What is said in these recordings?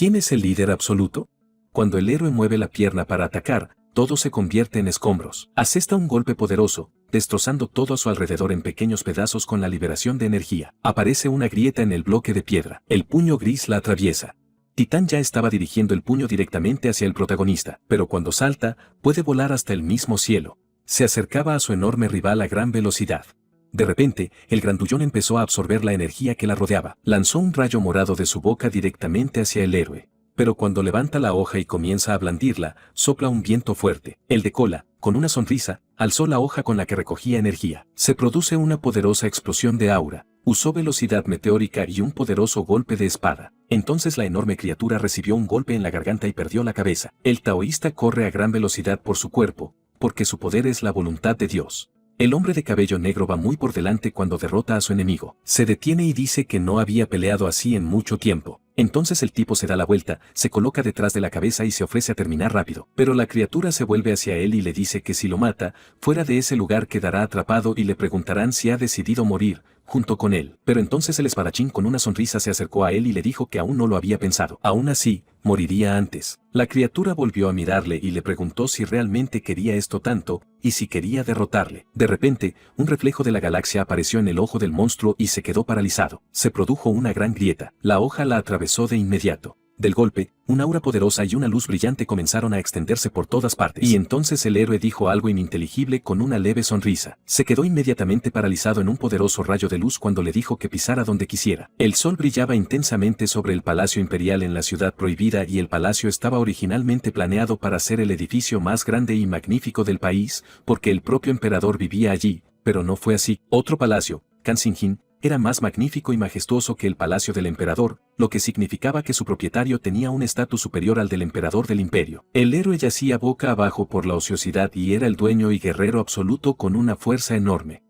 ¿Quién es el líder absoluto? Cuando el héroe mueve la pierna para atacar, todo se convierte en escombros. Asesta un golpe poderoso, destrozando todo a su alrededor en pequeños pedazos con la liberación de energía. Aparece una grieta en el bloque de piedra. El puño gris la atraviesa. Titán ya estaba dirigiendo el puño directamente hacia el protagonista, pero cuando salta, puede volar hasta el mismo cielo. Se acercaba a su enorme rival a gran velocidad. De repente, el grandullón empezó a absorber la energía que la rodeaba. Lanzó un rayo morado de su boca directamente hacia el héroe. Pero cuando levanta la hoja y comienza a blandirla, sopla un viento fuerte. El de cola, con una sonrisa, alzó la hoja con la que recogía energía. Se produce una poderosa explosión de aura. Usó velocidad meteórica y un poderoso golpe de espada. Entonces la enorme criatura recibió un golpe en la garganta y perdió la cabeza. El taoísta corre a gran velocidad por su cuerpo, porque su poder es la voluntad de Dios. El hombre de cabello negro va muy por delante cuando derrota a su enemigo. Se detiene y dice que no había peleado así en mucho tiempo. Entonces el tipo se da la vuelta, se coloca detrás de la cabeza y se ofrece a terminar rápido. Pero la criatura se vuelve hacia él y le dice que si lo mata, fuera de ese lugar quedará atrapado y le preguntarán si ha decidido morir, junto con él. Pero entonces el espadachín con una sonrisa se acercó a él y le dijo que aún no lo había pensado. Aún así, moriría antes. La criatura volvió a mirarle y le preguntó si realmente quería esto tanto, y si quería derrotarle. De repente, un reflejo de la galaxia apareció en el ojo del monstruo y se quedó paralizado. Se produjo una gran grieta. La hoja la atravesó de inmediato. Del golpe, una aura poderosa y una luz brillante comenzaron a extenderse por todas partes. Y entonces el héroe dijo algo ininteligible con una leve sonrisa. Se quedó inmediatamente paralizado en un poderoso rayo de luz cuando le dijo que pisara donde quisiera. El sol brillaba intensamente sobre el Palacio Imperial en la Ciudad Prohibida y el palacio estaba originalmente planeado para ser el edificio más grande y magnífico del país, porque el propio emperador vivía allí, pero no fue así. Otro palacio, Kansingin, era más magnífico y majestuoso que el palacio del emperador, lo que significaba que su propietario tenía un estatus superior al del emperador del imperio. El héroe yacía boca abajo por la ociosidad y era el dueño y guerrero absoluto con una fuerza enorme.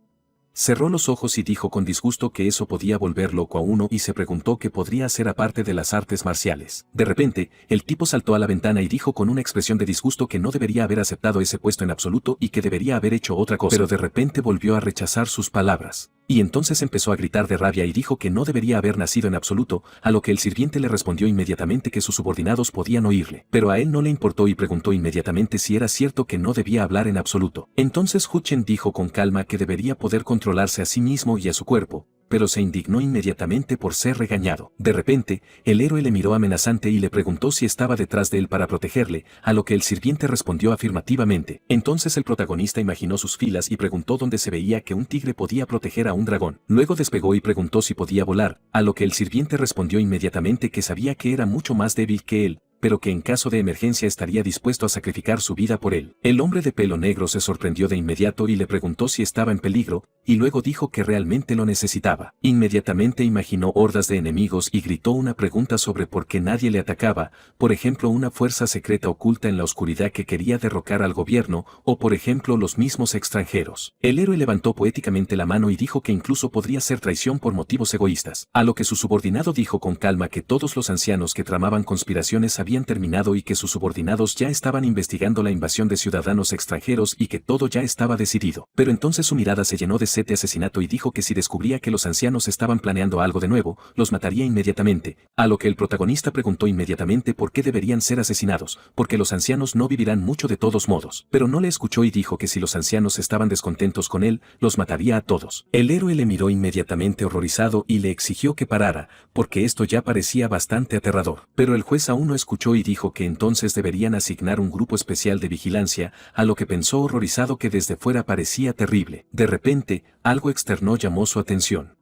Cerró los ojos y dijo con disgusto que eso podía volver loco a uno y se preguntó qué podría hacer aparte de las artes marciales. De repente, el tipo saltó a la ventana y dijo con una expresión de disgusto que no debería haber aceptado ese puesto en absoluto y que debería haber hecho otra cosa. Pero de repente volvió a rechazar sus palabras. Y entonces empezó a gritar de rabia y dijo que no debería haber nacido en absoluto, a lo que el sirviente le respondió inmediatamente que sus subordinados podían oírle. Pero a él no le importó y preguntó inmediatamente si era cierto que no debía hablar en absoluto. Entonces Hu Chen dijo con calma que debería poder controlarse a sí mismo y a su cuerpo, pero se indignó inmediatamente por ser regañado. De repente, el héroe le miró amenazante y le preguntó si estaba detrás de él para protegerle, a lo que el sirviente respondió afirmativamente. Entonces el protagonista imaginó sus filas y preguntó dónde se veía que un tigre podía proteger a un dragón. Luego despegó y preguntó si podía volar, a lo que el sirviente respondió inmediatamente que sabía que era mucho más débil que él, pero que en caso de emergencia estaría dispuesto a sacrificar su vida por él. El hombre de pelo negro se sorprendió de inmediato y le preguntó si estaba en peligro, y luego dijo que realmente lo necesitaba. Inmediatamente imaginó hordas de enemigos y gritó una pregunta sobre por qué nadie le atacaba, por ejemplo una fuerza secreta oculta en la oscuridad que quería derrocar al gobierno, o por ejemplo los mismos extranjeros. El héroe levantó poéticamente la mano y dijo que incluso podría ser traición por motivos egoístas, a lo que su subordinado dijo con calma que todos los ancianos que tramaban conspiraciones habían terminado y que sus subordinados ya estaban investigando la invasión de ciudadanos extranjeros y que todo ya estaba decidido. Pero entonces su mirada se llenó de sed de asesinato y dijo que si descubría que los ancianos estaban planeando algo de nuevo, los mataría inmediatamente, a lo que el protagonista preguntó inmediatamente por qué deberían ser asesinados, porque los ancianos no vivirán mucho de todos modos. Pero no le escuchó y dijo que si los ancianos estaban descontentos con él, los mataría a todos. El héroe le miró inmediatamente horrorizado y le exigió que parara, porque esto ya parecía bastante aterrador. Pero el juez aún no escuchó y dijo que entonces deberían asignar un grupo especial de vigilancia, a lo que pensó horrorizado que desde fuera parecía terrible. De repente, algo externo llamó su atención.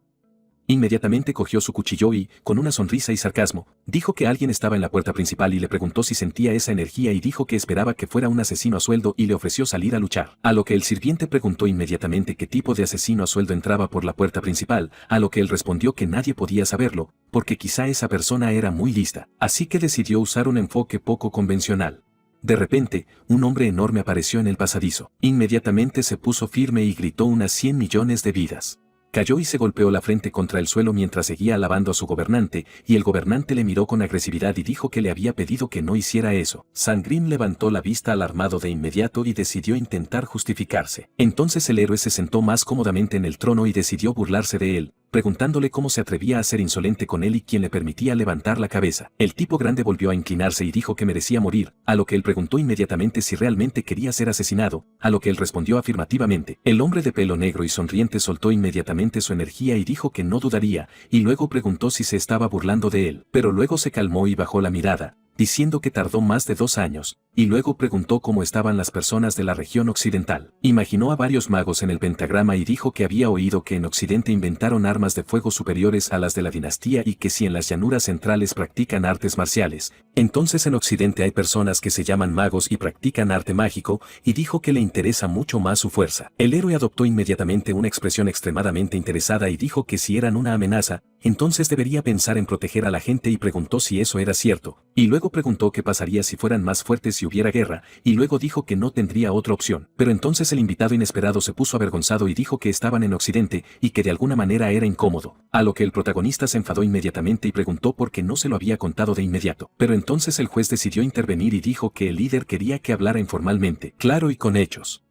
Inmediatamente cogió su cuchillo y, con una sonrisa y sarcasmo, dijo que alguien estaba en la puerta principal y le preguntó si sentía esa energía y dijo que esperaba que fuera un asesino a sueldo y le ofreció salir a luchar. A lo que el sirviente preguntó inmediatamente qué tipo de asesino a sueldo entraba por la puerta principal, a lo que él respondió que nadie podía saberlo, porque quizá esa persona era muy lista. Así que decidió usar un enfoque poco convencional. De repente, un hombre enorme apareció en el pasadizo. Inmediatamente se puso firme y gritó unas 100 millones de vidas. Cayó y se golpeó la frente contra el suelo mientras seguía alabando a su gobernante, y el gobernante le miró con agresividad y dijo que le había pedido que no hiciera eso. Sangrim levantó la vista alarmado de inmediato y decidió intentar justificarse. Entonces el héroe se sentó más cómodamente en el trono y decidió burlarse de él, preguntándole cómo se atrevía a ser insolente con él y quién le permitía levantar la cabeza. El tipo grande volvió a inclinarse y dijo que merecía morir, a lo que él preguntó inmediatamente si realmente quería ser asesinado, a lo que él respondió afirmativamente. El hombre de pelo negro y sonriente soltó inmediatamente su energía y dijo que no dudaría, y luego preguntó si se estaba burlando de él, pero luego se calmó y bajó la mirada, diciendo que tardó más de 2 años, y luego preguntó cómo estaban las personas de la región occidental. Imaginó a varios magos en el pentagrama y dijo que había oído que en Occidente inventaron armas de fuego superiores a las de la dinastía y que si en las llanuras centrales practican artes marciales, entonces en Occidente hay personas que se llaman magos y practican arte mágico, y dijo que le interesa mucho más su fuerza. El héroe adoptó inmediatamente una expresión extremadamente interesada y dijo que si eran una amenaza, entonces debería pensar en proteger a la gente y preguntó si eso era cierto, y luego preguntó qué pasaría si fueran más fuertes y hubiera guerra, y luego dijo que no tendría otra opción. Pero entonces el invitado inesperado se puso avergonzado y dijo que estaban en Occidente y que de alguna manera era incómodo, a lo que el protagonista se enfadó inmediatamente y preguntó por qué no se lo había contado de inmediato. Pero entonces el juez decidió intervenir y dijo que el líder quería que hablara informalmente, claro y con hechos.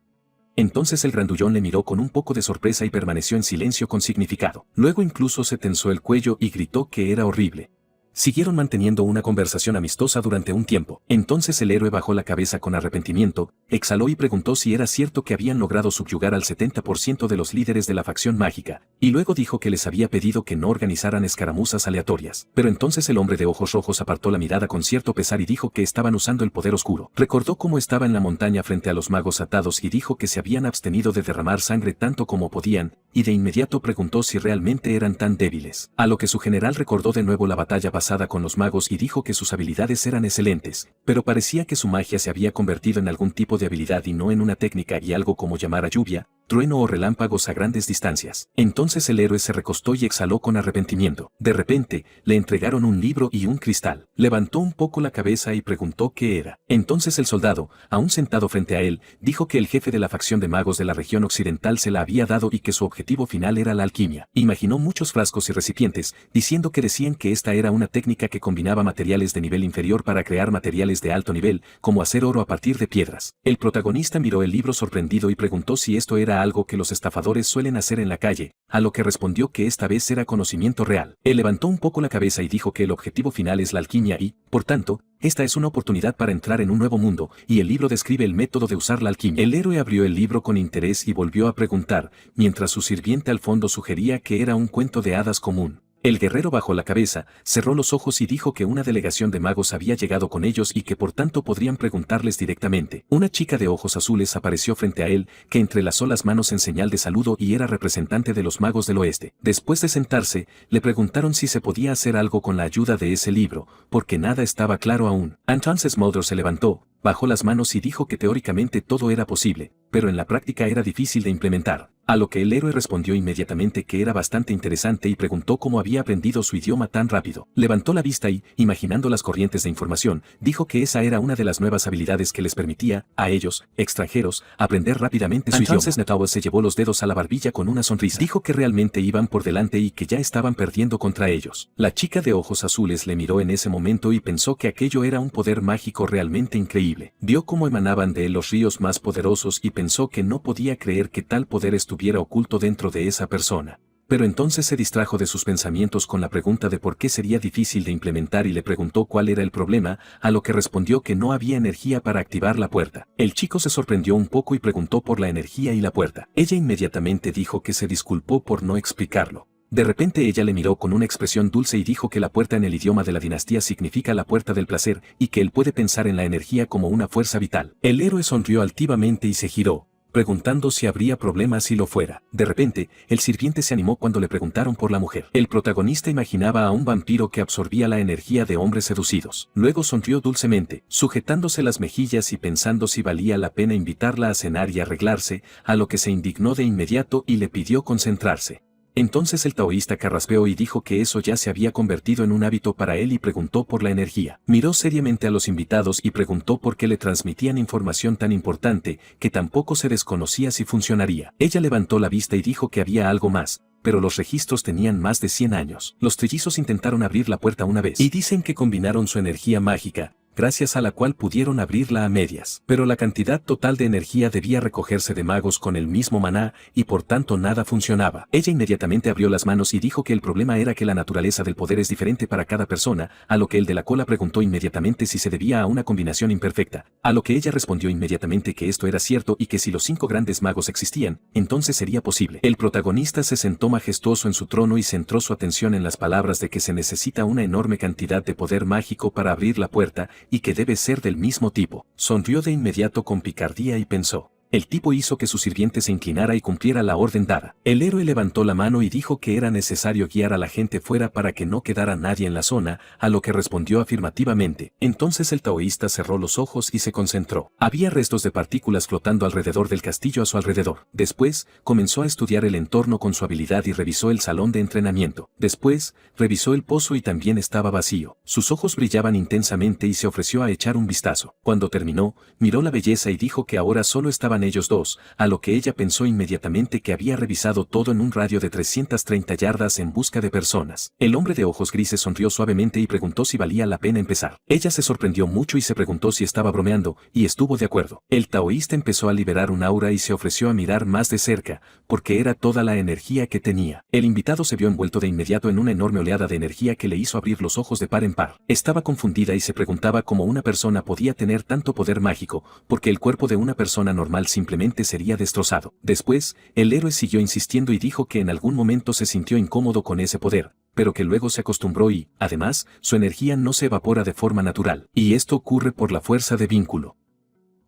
Entonces el grandullón le miró con un poco de sorpresa y permaneció en silencio con significado. Luego incluso se tensó el cuello y gritó que era horrible. Siguieron manteniendo una conversación amistosa durante un tiempo. Entonces el héroe bajó la cabeza con arrepentimiento, exhaló y preguntó si era cierto que habían logrado subyugar al 70% de los líderes de la facción mágica, y luego dijo que les había pedido que no organizaran escaramuzas aleatorias. Pero entonces el hombre de ojos rojos apartó la mirada con cierto pesar y dijo que estaban usando el poder oscuro. Recordó cómo estaba en la montaña frente a los magos atados y dijo que se habían abstenido de derramar sangre tanto como podían, y de inmediato preguntó si realmente eran tan débiles. A lo que su general recordó de nuevo la batalla pasada con los magos y dijo que sus habilidades eran excelentes, pero parecía que su magia se había convertido en algún tipo de habilidad y no en una técnica y algo como llamar a lluvia, trueno o relámpagos a grandes distancias. Entonces el héroe se recostó y exhaló con arrepentimiento. De repente, le entregaron un libro y un cristal. Levantó un poco la cabeza y preguntó qué era. Entonces el soldado, aún sentado frente a él, dijo que el jefe de la facción de magos de la región occidental se la había dado y que su objetivo final era la alquimia. Imaginó muchos frascos y recipientes, diciendo que decían que esta era una técnica que combinaba materiales de nivel inferior para crear materiales de alto nivel, como hacer oro a partir de piedras. El protagonista miró el libro sorprendido y preguntó si esto era algo que los estafadores suelen hacer en la calle, a lo que respondió que esta vez era conocimiento real. Él levantó un poco la cabeza y dijo que el objetivo final es la alquimia y, por tanto, esta es una oportunidad para entrar en un nuevo mundo, y el libro describe el método de usar la alquimia. El héroe abrió el libro con interés y volvió a preguntar, mientras su sirviente al fondo sugería que era un cuento de hadas común. El guerrero bajó la cabeza, cerró los ojos y dijo que una delegación de magos había llegado con ellos y que por tanto podrían preguntarles directamente. Una chica de ojos azules apareció frente a él, que entrelazó las manos en señal de saludo y era representante de los magos del oeste. Después de sentarse, le preguntaron si se podía hacer algo con la ayuda de ese libro, porque nada estaba claro aún. Entonces Mulder se levantó, bajó las manos y dijo que teóricamente todo era posible, pero en la práctica era difícil de implementar. A lo que el héroe respondió inmediatamente que era bastante interesante y preguntó cómo había aprendido su idioma tan rápido. Levantó la vista y, imaginando las corrientes de información, dijo que esa era una de las nuevas habilidades que les permitía, a ellos, extranjeros, aprender rápidamente su idioma. Entonces Netawa se llevó los dedos a la barbilla con una sonrisa. Dijo que realmente iban por delante y que ya estaban perdiendo contra ellos. La chica de ojos azules le miró en ese momento y pensó que aquello era un poder mágico realmente increíble. Vio cómo emanaban de él los ríos más poderosos y pensó que no podía creer que tal poder estuviera oculto dentro de esa persona. Pero entonces se distrajo de sus pensamientos con la pregunta de por qué sería difícil de implementar y le preguntó cuál era el problema, a lo que respondió que no había energía para activar la puerta. El chico se sorprendió un poco y preguntó por la energía y la puerta. Ella inmediatamente dijo que se disculpó por no explicarlo. De repente ella le miró con una expresión dulce y dijo que la puerta en el idioma de la dinastía significa la puerta del placer y que él puede pensar en la energía como una fuerza vital. El héroe sonrió altivamente y se giró, preguntando si habría problemas si lo fuera. De repente, el sirviente se animó cuando le preguntaron por la mujer. El protagonista imaginaba a un vampiro que absorbía la energía de hombres seducidos. Luego sonrió dulcemente, sujetándose las mejillas y pensando si valía la pena invitarla a cenar y arreglarse, a lo que se indignó de inmediato y le pidió concentrarse. Entonces el taoísta carraspeó y dijo que eso ya se había convertido en un hábito para él y preguntó por la energía. Miró seriamente a los invitados y preguntó por qué le transmitían información tan importante, que tampoco se desconocía si funcionaría. Ella levantó la vista y dijo que había algo más, pero los registros tenían más de 100 años. Los trillizos intentaron abrir la puerta una vez y dicen que combinaron su energía mágica, gracias a la cual pudieron abrirla a medias. Pero la cantidad total de energía debía recogerse de magos con el mismo maná, y por tanto nada funcionaba. Ella inmediatamente abrió las manos y dijo que el problema era que la naturaleza del poder es diferente para cada persona, a lo que el de la cola preguntó inmediatamente si se debía a una combinación imperfecta, a lo que ella respondió inmediatamente que esto era cierto y que si los 5 grandes magos existían, entonces sería posible. El protagonista se sentó majestuoso en su trono y centró su atención en las palabras de que se necesita una enorme cantidad de poder mágico para abrir la puerta y que debe ser del mismo tipo. Sonrió de inmediato con picardía y pensó. El tipo hizo que su sirviente se inclinara y cumpliera la orden dada. El héroe levantó la mano y dijo que era necesario guiar a la gente fuera para que no quedara nadie en la zona, a lo que respondió afirmativamente. Entonces el taoísta cerró los ojos y se concentró. Había restos de partículas flotando alrededor del castillo a su alrededor. Después, comenzó a estudiar el entorno con su habilidad y revisó el salón de entrenamiento. Después, revisó el pozo y también estaba vacío. Sus ojos brillaban intensamente y se ofreció a echar un vistazo. Cuando terminó, miró la belleza y dijo que ahora solo estaban ellos dos, a lo que ella pensó inmediatamente que había revisado todo en un radio de 330 yardas en busca de personas. El hombre de ojos grises sonrió suavemente y preguntó si valía la pena empezar. Ella se sorprendió mucho y se preguntó si estaba bromeando, y estuvo de acuerdo. El taoísta empezó a liberar un aura y se ofreció a mirar más de cerca, porque era toda la energía que tenía. El invitado se vio envuelto de inmediato en una enorme oleada de energía que le hizo abrir los ojos de par en par. Estaba confundida y se preguntaba cómo una persona podía tener tanto poder mágico, porque el cuerpo de una persona normal simplemente sería destrozado. Después, el héroe siguió insistiendo y dijo que en algún momento se sintió incómodo con ese poder, pero que luego se acostumbró y, además, su energía no se evapora de forma natural, y esto ocurre por la fuerza de vínculo.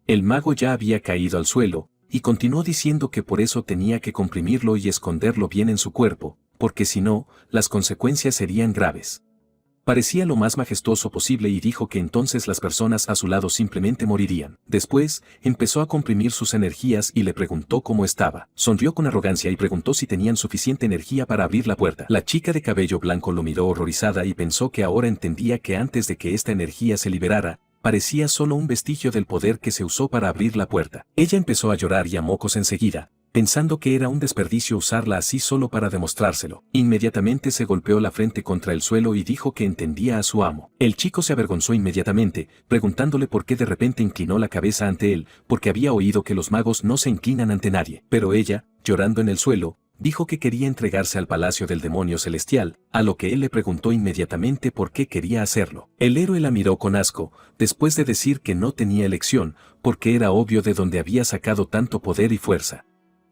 El mago ya había caído al suelo, y continuó diciendo que por eso tenía que comprimirlo y esconderlo bien en su cuerpo, porque si no, las consecuencias serían graves. Parecía lo más majestuoso posible y dijo que entonces las personas a su lado simplemente morirían. Después, empezó a comprimir sus energías y le preguntó cómo estaba. Sonrió con arrogancia y preguntó si tenían suficiente energía para abrir la puerta. La chica de cabello blanco lo miró horrorizada y pensó que ahora entendía que antes de que esta energía se liberara, parecía solo un vestigio del poder que se usó para abrir la puerta. Ella empezó a llorar y a mocos enseguida, pensando que era un desperdicio usarla así solo para demostrárselo. Inmediatamente se golpeó la frente contra el suelo y dijo que entendía a su amo. El chico se avergonzó inmediatamente, preguntándole por qué de repente inclinó la cabeza ante él, porque había oído que los magos no se inclinan ante nadie. Pero ella, llorando en el suelo, dijo que quería entregarse al palacio del demonio celestial, a lo que él le preguntó inmediatamente por qué quería hacerlo. El héroe la miró con asco, después de decir que no tenía elección, porque era obvio de dónde había sacado tanto poder y fuerza.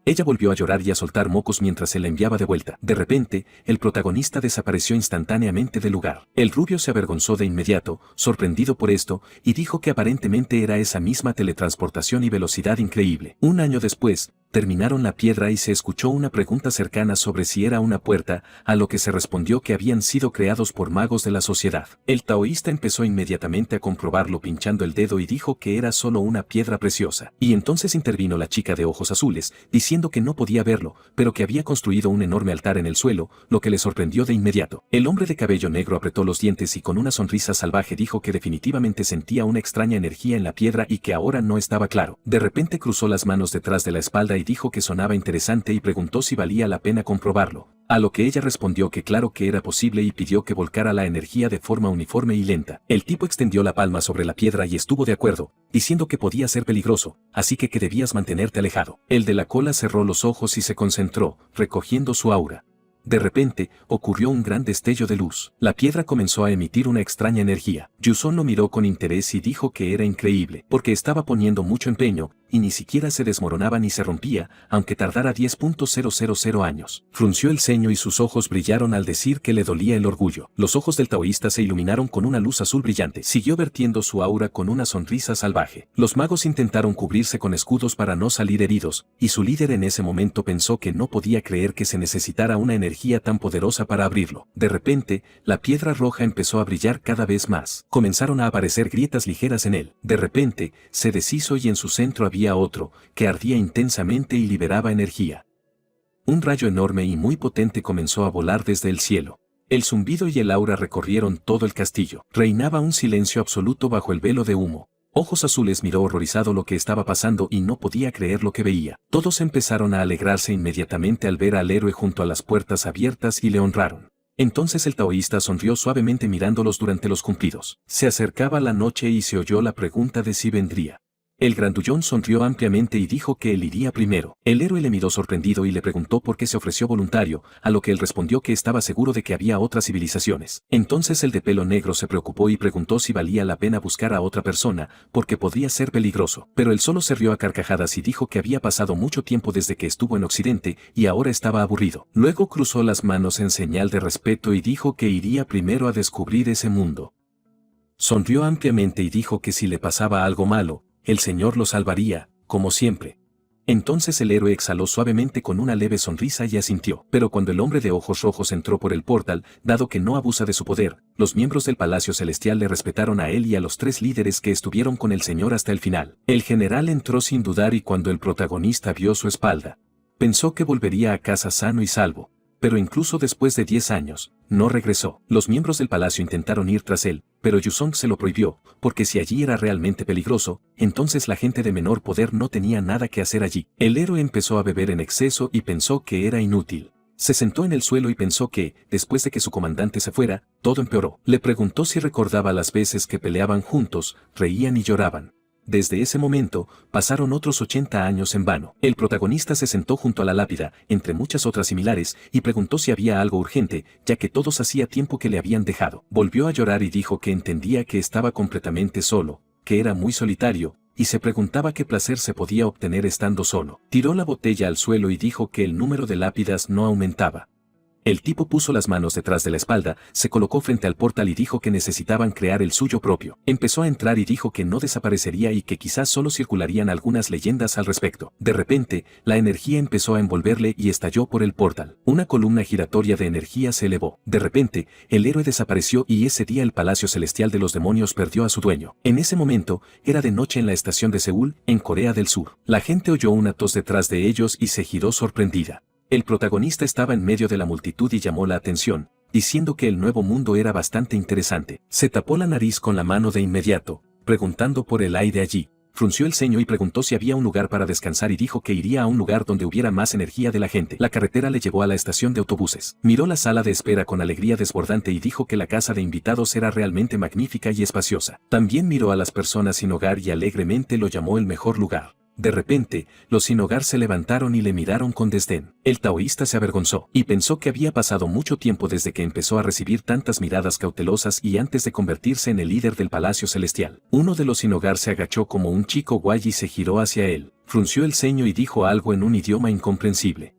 Ella volvió a llorar y a soltar mocos mientras se la enviaba de vuelta. De repente, el protagonista desapareció instantáneamente del lugar. El rubio se avergonzó de inmediato, sorprendido por esto, y dijo que aparentemente era esa misma teletransportación y velocidad increíble. Un año después, terminaron la piedra y se escuchó una pregunta cercana sobre si era una puerta, a lo que se respondió que habían sido creados por magos de la sociedad. El taoísta empezó inmediatamente a comprobarlo pinchando el dedo y dijo que era solo una piedra preciosa. Y entonces intervino la chica de ojos azules, diciendo que no podía verlo, pero que había construido un enorme altar en el suelo, lo que le sorprendió de inmediato. El hombre de cabello negro apretó los dientes y con una sonrisa salvaje dijo que definitivamente sentía una extraña energía en la piedra y que ahora no estaba claro. De repente cruzó las manos detrás de la espalda y dijo que sonaba interesante y preguntó si valía la pena comprobarlo, a lo que ella respondió que claro que era posible y pidió que volcara la energía de forma uniforme y lenta. El tipo extendió la palma sobre la piedra y estuvo de acuerdo, diciendo que podía ser peligroso, así que debías mantenerte alejado. El de la cola cerró los ojos y se concentró, recogiendo su aura. De repente, ocurrió un gran destello de luz. La piedra comenzó a emitir una extraña energía. Yuzon lo miró con interés y dijo que era increíble, porque estaba poniendo mucho empeño, y ni siquiera se desmoronaba ni se rompía, aunque tardara 10.000 años. Frunció el ceño y sus ojos brillaron al decir que le dolía el orgullo. Los ojos del taoísta se iluminaron con una luz azul brillante. Siguió vertiendo su aura con una sonrisa salvaje. Los magos intentaron cubrirse con escudos para no salir heridos, y su líder en ese momento pensó que no podía creer que se necesitara una energía tan poderosa para abrirlo. De repente, la piedra roja empezó a brillar cada vez más. Comenzaron a aparecer grietas ligeras en él. De repente, se deshizo y en su centro había otro, que ardía intensamente y liberaba energía. Un rayo enorme y muy potente comenzó a volar desde el cielo. El zumbido y el aura recorrieron todo el castillo. Reinaba un silencio absoluto bajo el velo de humo. Ojos Azules miró horrorizado lo que estaba pasando y no podía creer lo que veía. Todos empezaron a alegrarse inmediatamente al ver al héroe junto a las puertas abiertas y le honraron. Entonces el taoísta sonrió suavemente mirándolos durante los cumplidos. Se acercaba la noche y se oyó la pregunta de si vendría. El grandullón sonrió ampliamente y dijo que él iría primero. El héroe le miró sorprendido y le preguntó por qué se ofreció voluntario, a lo que él respondió que estaba seguro de que había otras civilizaciones. Entonces el de pelo negro se preocupó y preguntó si valía la pena buscar a otra persona, porque podría ser peligroso. Pero él solo se rió a carcajadas y dijo que había pasado mucho tiempo desde que estuvo en Occidente y ahora estaba aburrido. Luego cruzó las manos en señal de respeto y dijo que iría primero a descubrir ese mundo. Sonrió ampliamente y dijo que si le pasaba algo malo, el Señor lo salvaría, como siempre. Entonces el héroe exhaló suavemente con una leve sonrisa y asintió. Pero cuando el hombre de ojos rojos entró por el portal, dado que no abusa de su poder, los miembros del Palacio Celestial le respetaron a él y a los 3 líderes que estuvieron con el Señor hasta el final. El general entró sin dudar y cuando el protagonista vio su espalda, pensó que volvería a casa sano y salvo. Pero incluso después de 10 años, no regresó. Los miembros del palacio intentaron ir tras él, pero Yuzong se lo prohibió, porque si allí era realmente peligroso, entonces la gente de menor poder no tenía nada que hacer allí. El héroe empezó a beber en exceso y pensó que era inútil. Se sentó en el suelo y pensó que, después de que su comandante se fuera, todo empeoró. Le preguntó si recordaba las veces que peleaban juntos, reían y lloraban. Desde ese momento, pasaron otros 80 años en vano. El protagonista se sentó junto a la lápida, entre muchas otras similares, y preguntó si había algo urgente, ya que todos hacía tiempo que le habían dejado. Volvió a llorar y dijo que entendía que estaba completamente solo, que era muy solitario, y se preguntaba qué placer se podía obtener estando solo. Tiró la botella al suelo y dijo que el número de lápidas no aumentaba. El tipo puso las manos detrás de la espalda, se colocó frente al portal y dijo que necesitaban crear el suyo propio. Empezó a entrar y dijo que no desaparecería y que quizás solo circularían algunas leyendas al respecto. De repente, la energía empezó a envolverle y estalló por el portal. Una columna giratoria de energía se elevó. De repente, el héroe desapareció y ese día el Palacio Celestial de los Demonios perdió a su dueño. En ese momento, era de noche en la estación de Seúl, en Corea del Sur. La gente oyó una tos detrás de ellos y se giró sorprendida. El protagonista estaba en medio de la multitud y llamó la atención, diciendo que el nuevo mundo era bastante interesante. Se tapó la nariz con la mano de inmediato, preguntando por el aire allí. Frunció el ceño y preguntó si había un lugar para descansar y dijo que iría a un lugar donde hubiera más energía de la gente. La carretera le llevó a la estación de autobuses. Miró la sala de espera con alegría desbordante y dijo que la casa de invitados era realmente magnífica y espaciosa. También miró a las personas sin hogar y alegremente lo llamó el mejor lugar. De repente, los sin hogar se levantaron y le miraron con desdén. El taoísta se avergonzó y pensó que había pasado mucho tiempo desde que empezó a recibir tantas miradas cautelosas y antes de convertirse en el líder del Palacio Celestial. Uno de los sin hogar se agachó como un chico guay y se giró hacia él, frunció el ceño y dijo algo en un idioma incomprensible.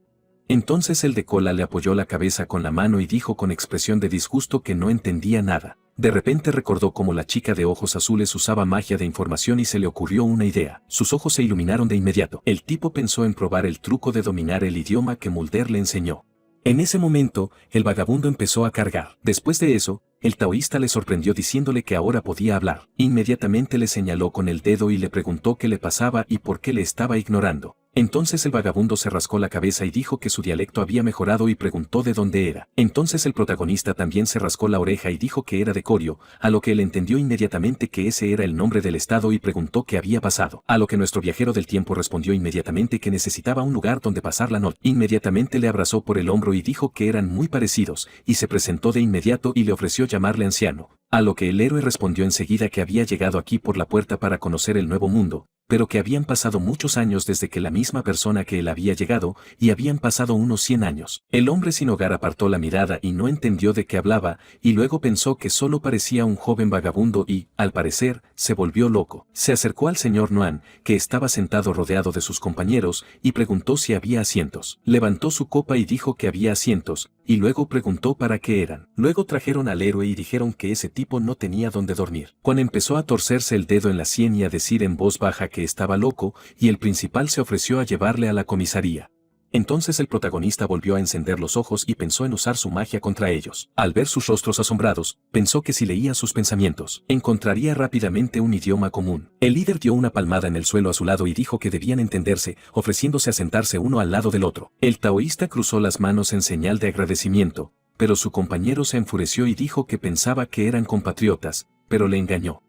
Entonces el de cola le apoyó la cabeza con la mano y dijo con expresión de disgusto que no entendía nada. De repente recordó cómo la chica de ojos azules usaba magia de información y se le ocurrió una idea. Sus ojos se iluminaron de inmediato. El tipo pensó en probar el truco de dominar el idioma que Mulder le enseñó. En ese momento, el vagabundo empezó a cargar. Después de eso, el taoísta le sorprendió diciéndole que ahora podía hablar. Inmediatamente le señaló con el dedo y le preguntó qué le pasaba y por qué le estaba ignorando. Entonces el vagabundo se rascó la cabeza y dijo que su dialecto había mejorado y preguntó de dónde era. Entonces el protagonista también se rascó la oreja y dijo que era de Corio, a lo que él entendió inmediatamente que ese era el nombre del estado y preguntó qué había pasado. A lo que nuestro viajero del tiempo respondió inmediatamente que necesitaba un lugar donde pasar la noche. Inmediatamente le abrazó por el hombro y dijo que eran muy parecidos, y se presentó de inmediato y le ofreció llamarle anciano. A lo que el héroe respondió enseguida que había llegado aquí por la puerta para conocer el nuevo mundo, pero que habían pasado muchos años desde que la misma persona que él había llegado, y habían pasado unos 100 años. El hombre sin hogar apartó la mirada y no entendió de qué hablaba, y luego pensó que solo parecía un joven vagabundo y, al parecer, se volvió loco. Se acercó al señor Noan, que estaba sentado rodeado de sus compañeros, y preguntó si había asientos. Levantó su copa y dijo que había asientos, y luego preguntó para qué eran. Luego trajeron al héroe y dijeron que ese tipo no tenía dónde dormir. Juan empezó a torcerse el dedo en la sien y a decir en voz baja que estaba loco, y el principal se ofreció a llevarle a la comisaría. Entonces el protagonista volvió a encender los ojos y pensó en usar su magia contra ellos. Al ver sus rostros asombrados, pensó que si leía sus pensamientos, encontraría rápidamente un idioma común. El líder dio una palmada en el suelo a su lado y dijo que debían entenderse, ofreciéndose a sentarse uno al lado del otro. El taoísta cruzó las manos en señal de agradecimiento, pero su compañero se enfureció y dijo que pensaba que eran compatriotas, pero le engañó.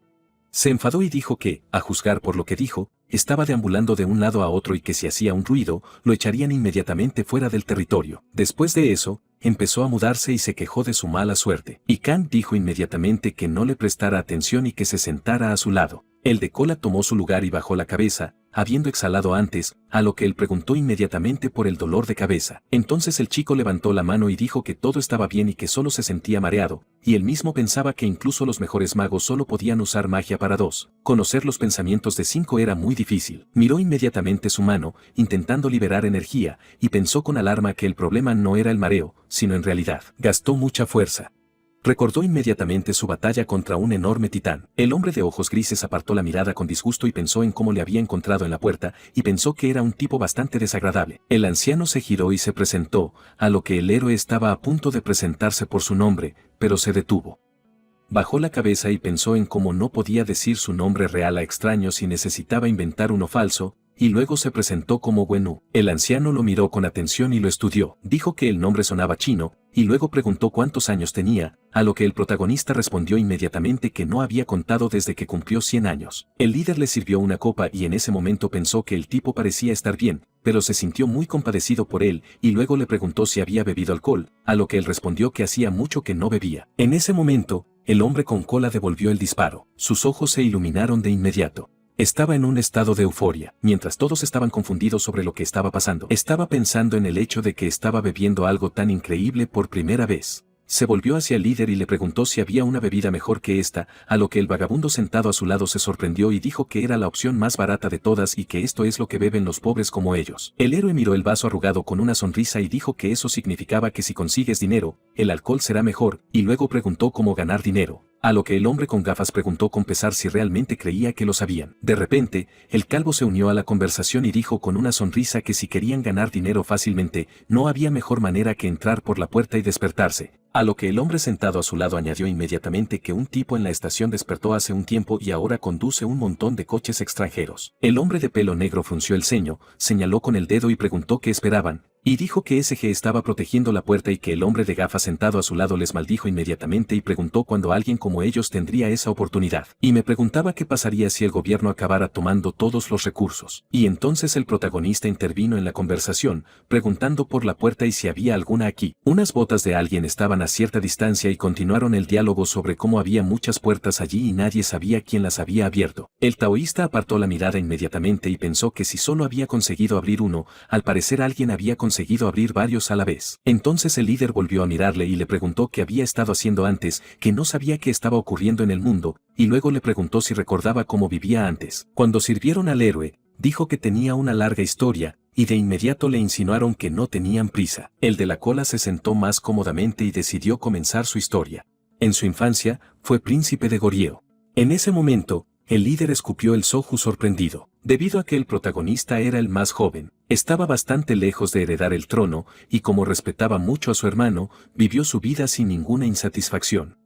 Se enfadó y dijo que, a juzgar por lo que dijo, estaba deambulando de un lado a otro y que si hacía un ruido, lo echarían inmediatamente fuera del territorio. Después de eso, empezó a mudarse y se quejó de su mala suerte. Y Kang dijo inmediatamente que no le prestara atención y que se sentara a su lado. El de cola tomó su lugar y bajó la cabeza, habiendo exhalado antes, a lo que él preguntó inmediatamente por el dolor de cabeza. Entonces el chico levantó la mano y dijo que todo estaba bien y que solo se sentía mareado, y él mismo pensaba que incluso los mejores magos solo podían usar magia para 2. Conocer los pensamientos de 5 era muy difícil. Miró inmediatamente su mano, intentando liberar energía, y pensó con alarma que el problema no era el mareo, sino en realidad. Gastó mucha fuerza. Recordó inmediatamente su batalla contra un enorme titán. El hombre de ojos grises apartó la mirada con disgusto y pensó en cómo le había encontrado en la puerta, y pensó que era un tipo bastante desagradable. El anciano se giró y se presentó, a lo que el héroe estaba a punto de presentarse por su nombre, pero se detuvo. Bajó la cabeza y pensó en cómo no podía decir su nombre real a extraños y necesitaba inventar uno falso, y luego se presentó como Wenwu. El anciano lo miró con atención y lo estudió. Dijo que el nombre sonaba chino, y luego preguntó cuántos años tenía, a lo que el protagonista respondió inmediatamente que no había contado desde que cumplió 100 años. El líder le sirvió una copa y en ese momento pensó que el tipo parecía estar bien, pero se sintió muy compadecido por él y luego le preguntó si había bebido alcohol, a lo que él respondió que hacía mucho que no bebía. En ese momento, el hombre con cola devolvió el disparo. Sus ojos se iluminaron de inmediato. Estaba en un estado de euforia. Mientras todos estaban confundidos sobre lo que estaba pasando, estaba pensando en el hecho de que estaba bebiendo algo tan increíble por primera vez. Se volvió hacia el líder y le preguntó si había una bebida mejor que esta, a lo que el vagabundo sentado a su lado se sorprendió y dijo que era la opción más barata de todas y que esto es lo que beben los pobres como ellos. El héroe miró el vaso arrugado con una sonrisa y dijo que eso significaba que si consigues dinero, el alcohol será mejor, y luego preguntó cómo ganar dinero. A lo que el hombre con gafas preguntó con pesar si realmente creía que lo sabían. De repente, el calvo se unió a la conversación y dijo con una sonrisa que si querían ganar dinero fácilmente, no había mejor manera que entrar por la puerta y despertarse. A lo que el hombre sentado a su lado añadió inmediatamente que un tipo en la estación despertó hace un tiempo y ahora conduce un montón de coches extranjeros. El hombre de pelo negro frunció el ceño, señaló con el dedo y preguntó qué esperaban, y dijo que SG estaba protegiendo la puerta y que el hombre de gafas sentado a su lado les maldijo inmediatamente y preguntó cuándo alguien como ellos tendría esa oportunidad. Y me preguntaba qué pasaría si el gobierno acabara tomando todos los recursos. Y entonces el protagonista intervino en la conversación, preguntando por la puerta y si había alguna aquí. Unas botas de alguien estaban a cierta distancia y continuaron el diálogo sobre cómo había muchas puertas allí y nadie sabía quién las había abierto. El taoísta apartó la mirada inmediatamente y pensó que si solo había conseguido abrir uno, al parecer alguien había conseguido abrir varios a la vez. Entonces el líder volvió a mirarle y le preguntó qué había estado haciendo antes, que no sabía qué estaba ocurriendo en el mundo, y luego le preguntó si recordaba cómo vivía antes. Cuando sirvieron al héroe, dijo que tenía una larga historia, y de inmediato le insinuaron que no tenían prisa. El de la cola se sentó más cómodamente y decidió comenzar su historia. En su infancia, fue príncipe de Goryeo. En ese momento, el líder escupió el soju sorprendido. Debido a que el protagonista era el más joven, estaba bastante lejos de heredar el trono, y como respetaba mucho a su hermano, vivió su vida sin ninguna insatisfacción.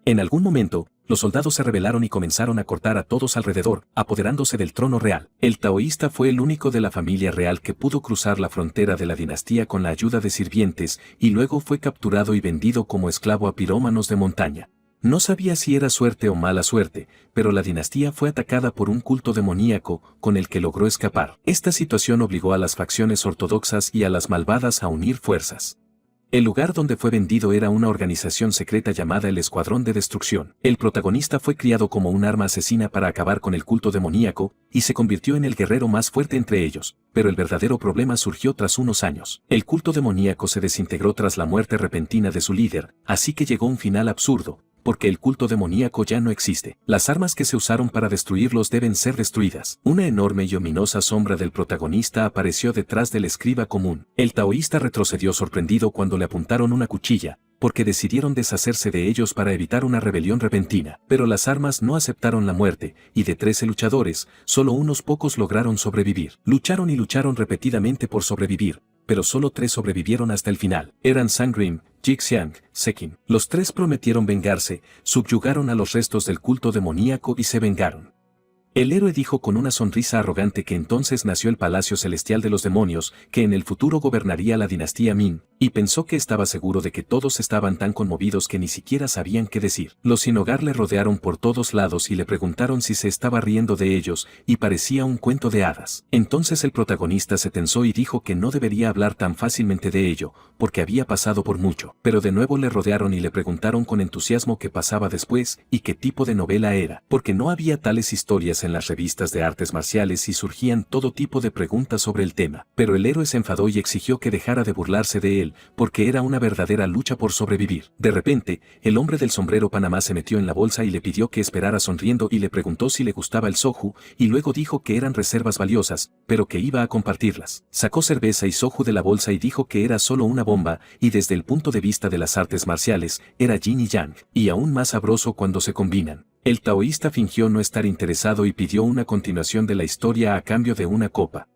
En algún momento, los soldados se rebelaron y comenzaron a cortar a todos alrededor, apoderándose del trono real. El taoísta fue el único de la familia real que pudo cruzar la frontera de la dinastía con la ayuda de sirvientes, y luego fue capturado y vendido como esclavo a pirómanos de montaña. No sabía si era suerte o mala suerte, pero la dinastía fue atacada por un culto demoníaco, con el que logró escapar. Esta situación obligó a las facciones ortodoxas y a las malvadas a unir fuerzas. El lugar donde fue vendido era una organización secreta llamada el Escuadrón de Destrucción. El protagonista fue criado como un arma asesina para acabar con el culto demoníaco, y se convirtió en el guerrero más fuerte entre ellos, pero el verdadero problema surgió tras unos años. El culto demoníaco se desintegró tras la muerte repentina de su líder, así que llegó un final absurdo, porque el culto demoníaco ya no existe. Las armas que se usaron para destruirlos deben ser destruidas. Una enorme y ominosa sombra del protagonista apareció detrás del escriba común. El taoísta retrocedió sorprendido cuando le apuntaron una cuchilla, porque decidieron deshacerse de ellos para evitar una rebelión repentina. Pero las armas no aceptaron la muerte, y de 13 luchadores, solo unos pocos lograron sobrevivir. Lucharon y lucharon repetidamente por sobrevivir, pero solo 3 sobrevivieron hasta el final. Eran Sangrim, Jixiang, Sekin. Los 3 prometieron vengarse, subyugaron a los restos del culto demoníaco y se vengaron. El héroe dijo con una sonrisa arrogante que entonces nació el Palacio Celestial de los Demonios, que en el futuro gobernaría la dinastía Min, y pensó que estaba seguro de que todos estaban tan conmovidos que ni siquiera sabían qué decir. Los sin hogar le rodearon por todos lados y le preguntaron si se estaba riendo de ellos, y parecía un cuento de hadas. Entonces el protagonista se tensó y dijo que no debería hablar tan fácilmente de ello, porque había pasado por mucho. Pero de nuevo le rodearon y le preguntaron con entusiasmo qué pasaba después y qué tipo de novela era, porque no había tales historias en las revistas de artes marciales y surgían todo tipo de preguntas sobre el tema. Pero el héroe se enfadó y exigió que dejara de burlarse de él, porque era una verdadera lucha por sobrevivir. De repente, el hombre del sombrero Panamá se metió en la bolsa y le pidió que esperara sonriendo y le preguntó si le gustaba el soju, y luego dijo que eran reservas valiosas, pero que iba a compartirlas. Sacó cerveza y soju de la bolsa y dijo que era solo una bomba, y desde el punto de vista de las artes marciales, era yin y yang, y aún más sabroso cuando se combinan. El taoísta fingió no estar interesado y pidió una continuación de la historia a cambio de una copa.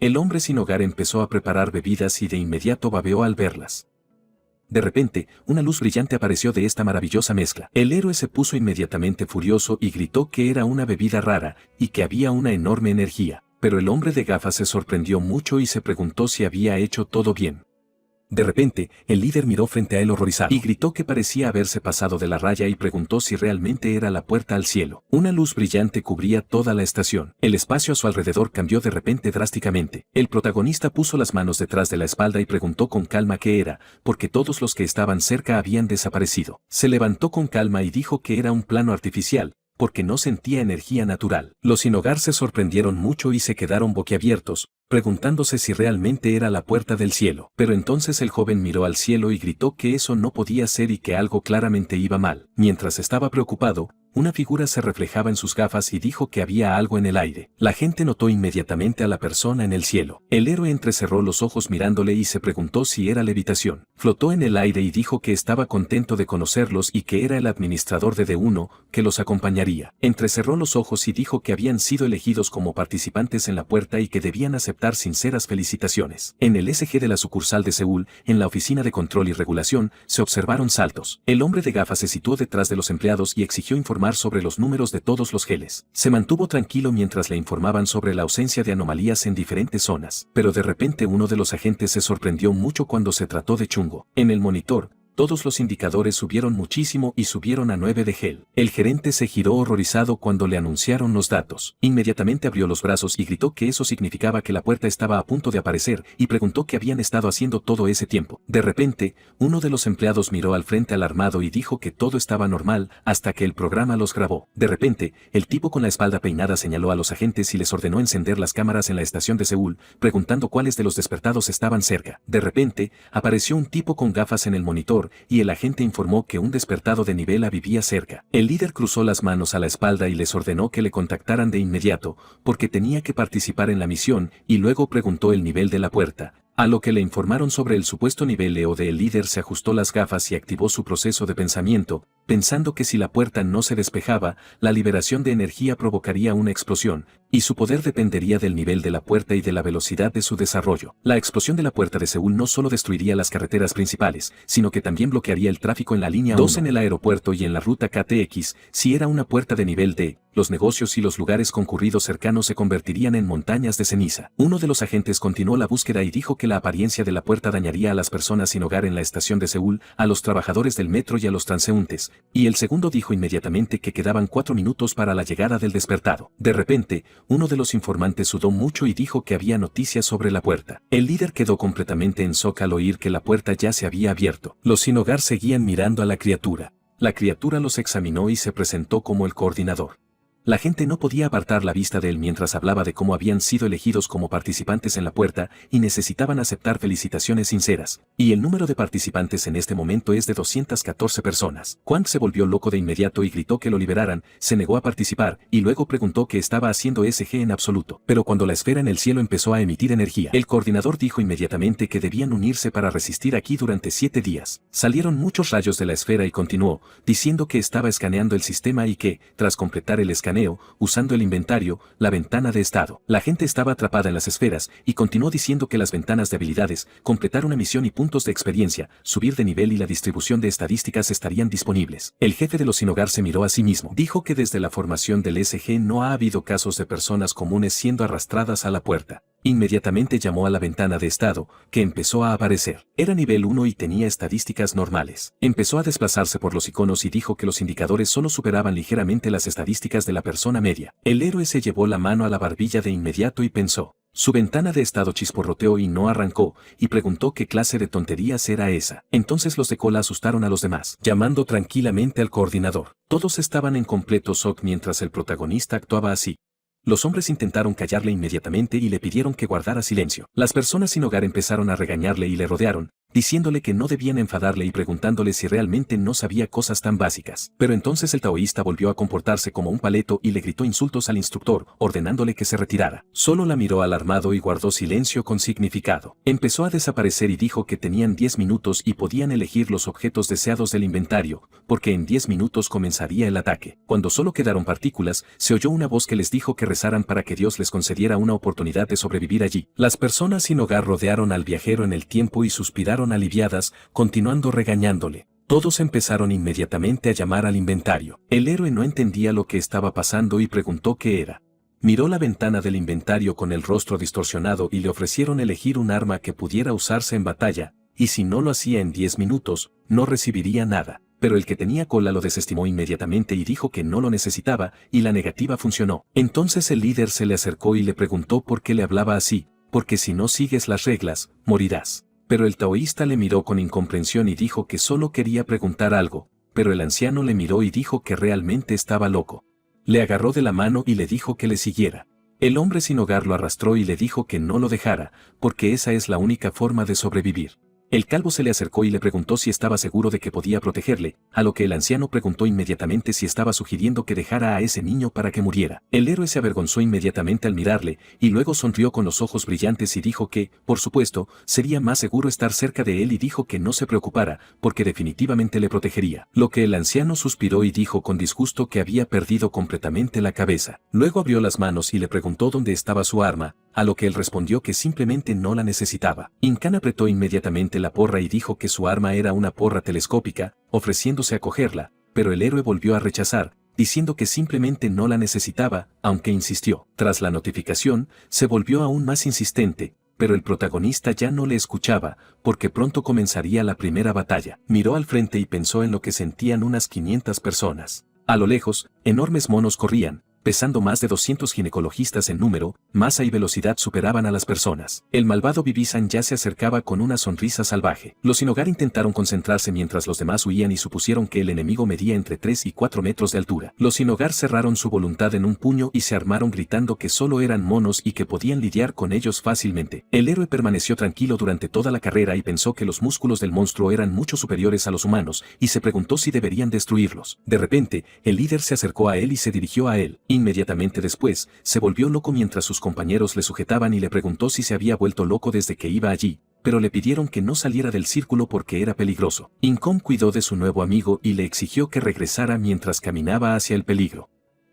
El hombre sin hogar empezó a preparar bebidas y de inmediato babeó al verlas. De repente, una luz brillante apareció de esta maravillosa mezcla. El héroe se puso inmediatamente furioso y gritó que era una bebida rara, y que había una enorme energía. Pero el hombre de gafas se sorprendió mucho y se preguntó si había hecho todo bien. De repente, el líder miró frente a él horrorizado y gritó que parecía haberse pasado de la raya y preguntó si realmente era la puerta al cielo. Una luz brillante cubría toda la estación. El espacio a su alrededor cambió de repente drásticamente. El protagonista puso las manos detrás de la espalda y preguntó con calma qué era, porque todos los que estaban cerca habían desaparecido. Se levantó con calma y dijo que era un plano artificial, porque no sentía energía natural. Los sin hogar se sorprendieron mucho y se quedaron boquiabiertos, preguntándose si realmente era la puerta del cielo. Pero entonces el joven miró al cielo y gritó que eso no podía ser y que algo claramente iba mal. Mientras estaba preocupado, una figura se reflejaba en sus gafas y dijo que había algo en el aire. La gente notó inmediatamente a la persona en el cielo. El héroe entrecerró los ojos mirándole y se preguntó si era levitación. Flotó en el aire y dijo que estaba contento de conocerlos y que era el administrador de D1, que los acompañaría. Entrecerró los ojos y dijo que habían sido elegidos como participantes en la puerta y que debían aceptar sinceras felicitaciones. En el SG de la sucursal de Seúl, en la oficina de control y regulación, se observaron saltos. El hombre de gafas se situó detrás de los empleados y exigió informar sobre los números de todos los geles. Se mantuvo tranquilo mientras le informaban sobre la ausencia de anomalías en diferentes zonas, pero de repente uno de los agentes se sorprendió mucho cuando se trató de Chungo. En el monitor, todos los indicadores subieron muchísimo y subieron a 9 de gel. El gerente se giró horrorizado cuando le anunciaron los datos. Inmediatamente abrió los brazos y gritó que eso significaba que la puerta estaba a punto de aparecer y preguntó qué habían estado haciendo todo ese tiempo. De repente, uno de los empleados miró al frente alarmado y dijo que todo estaba normal hasta que el programa los grabó. De repente, el tipo con la espalda peinada señaló a los agentes y les ordenó encender las cámaras en la estación de Seúl, preguntando cuáles de los despertados estaban cerca. De repente, apareció un tipo con gafas en el monitor y el agente informó que un despertado de nivel A vivía cerca. El líder cruzó las manos a la espalda y les ordenó que le contactaran de inmediato, porque tenía que participar en la misión, y luego preguntó el nivel de la puerta. A lo que le informaron sobre el supuesto nivel EO del líder se ajustó las gafas y activó su proceso de pensamiento, pensando que si la puerta no se despejaba, la liberación de energía provocaría una explosión, y su poder dependería del nivel de la puerta y de la velocidad de su desarrollo. La explosión de la puerta de Seúl no solo destruiría las carreteras principales, sino que también bloquearía el tráfico en la línea 2 en el aeropuerto y en la ruta KTX. Si era una puerta de nivel D, los negocios y los lugares concurridos cercanos se convertirían en montañas de ceniza. Uno de los agentes continuó la búsqueda y dijo que la apariencia de la puerta dañaría a las personas sin hogar en la estación de Seúl, a los trabajadores del metro y a los transeúntes, y el segundo dijo inmediatamente que quedaban 4 minutos para la llegada del despertado. De repente, uno de los informantes sudó mucho y dijo que había noticias sobre la puerta. El líder quedó completamente en shock al oír que la puerta ya se había abierto. Los sin hogar seguían mirando a la criatura. La criatura los examinó y se presentó como el coordinador. La gente no podía apartar la vista de él mientras hablaba de cómo habían sido elegidos como participantes en la puerta y necesitaban aceptar felicitaciones sinceras, y el número de participantes en este momento es de 214 personas. Quang se volvió loco de inmediato y gritó que lo liberaran, se negó a participar, y luego preguntó qué estaba haciendo SG en absoluto. Pero cuando la esfera en el cielo empezó a emitir energía, el coordinador dijo inmediatamente que debían unirse para resistir aquí durante 7 días. Salieron muchos rayos de la esfera y continuó, diciendo que estaba escaneando el sistema y que, tras completar el escaneo, usando el inventario, la ventana de estado. La gente estaba atrapada en las esferas y continuó diciendo que las ventanas de habilidades, completar una misión y puntos de experiencia, subir de nivel y la distribución de estadísticas estarían disponibles. El jefe de los sin hogar se miró a sí mismo. Dijo que desde la formación del SG no ha habido casos de personas comunes siendo arrastradas a la puerta. Inmediatamente llamó a la ventana de estado, que empezó a aparecer. Era nivel 1 y tenía estadísticas normales. Empezó a desplazarse por los iconos y dijo que los indicadores solo superaban ligeramente las estadísticas de la persona media. El héroe se llevó la mano a la barbilla de inmediato y pensó. Su ventana de estado chisporroteó y no arrancó, y preguntó qué clase de tonterías era esa. Entonces los de cola asustaron a los demás, llamando tranquilamente al coordinador. Todos estaban en completo shock mientras el protagonista actuaba así. Los hombres intentaron callarle inmediatamente y le pidieron que guardara silencio. Las personas sin hogar empezaron a regañarle y le rodearon, diciéndole que no debían enfadarle y preguntándole si realmente no sabía cosas tan básicas. Pero entonces el taoísta volvió a comportarse como un paleto y le gritó insultos al instructor, ordenándole que se retirara. Solo la miró alarmado y guardó silencio con significado. Empezó a desaparecer y dijo que tenían 10 minutos y podían elegir los objetos deseados del inventario, porque en 10 minutos comenzaría el ataque. Cuando solo quedaron partículas, se oyó una voz que les dijo que rezaran para que Dios les concediera una oportunidad de sobrevivir allí. Las personas sin hogar rodearon al viajero en el tiempo y suspiraron aliviadas, continuando regañándole. Todos empezaron inmediatamente a llamar al inventario. El héroe no entendía lo que estaba pasando y preguntó qué era. Miró la ventana del inventario con el rostro distorsionado y le ofrecieron elegir un arma que pudiera usarse en batalla, y si no lo hacía en 10 minutos, no recibiría nada. Pero el que tenía cola lo desestimó inmediatamente y dijo que no lo necesitaba, y la negativa funcionó. Entonces el líder se le acercó y le preguntó por qué le hablaba así, porque si no sigues las reglas, morirás. Pero el taoísta le miró con incomprensión y dijo que solo quería preguntar algo, pero el anciano le miró y dijo que realmente estaba loco. Le agarró de la mano y le dijo que le siguiera. El hombre sin hogar lo arrastró y le dijo que no lo dejara, porque esa es la única forma de sobrevivir. El calvo se le acercó y le preguntó si estaba seguro de que podía protegerle, a lo que el anciano preguntó inmediatamente si estaba sugiriendo que dejara a ese niño para que muriera. El héroe se avergonzó inmediatamente al mirarle, y luego sonrió con los ojos brillantes y dijo que, por supuesto, sería más seguro estar cerca de él y dijo que no se preocupara, porque definitivamente le protegería. Lo que el anciano suspiró y dijo con disgusto que había perdido completamente la cabeza. Luego abrió las manos y le preguntó dónde estaba su arma, a lo que él respondió que simplemente no la necesitaba. Incan apretó inmediatamente la porra y dijo que su arma era una porra telescópica, ofreciéndose a cogerla, pero el héroe volvió a rechazar, diciendo que simplemente no la necesitaba, aunque insistió. Tras la notificación, se volvió aún más insistente, pero el protagonista ya no le escuchaba, porque pronto comenzaría la primera batalla. Miró al frente y pensó en lo que sentían unas 500 personas. A lo lejos, enormes monos corrían, pesando más de 200 ginecologistas en número, masa y velocidad superaban a las personas. El malvado Bibisan ya se acercaba con una sonrisa salvaje. Los sin hogar intentaron concentrarse mientras los demás huían y supusieron que el enemigo medía entre 3 y 4 metros de altura. Los sin hogar cerraron su voluntad en un puño y se armaron gritando que solo eran monos y que podían lidiar con ellos fácilmente. El héroe permaneció tranquilo durante toda la carrera y pensó que los músculos del monstruo eran mucho superiores a los humanos, y se preguntó si deberían destruirlos. De repente, el líder se acercó a él y se dirigió a él. Inmediatamente después, se volvió loco mientras sus compañeros le sujetaban y le preguntó si se había vuelto loco desde que iba allí, pero le pidieron que no saliera del círculo porque era peligroso. Incom cuidó de su nuevo amigo y le exigió que regresara mientras caminaba hacia el peligro.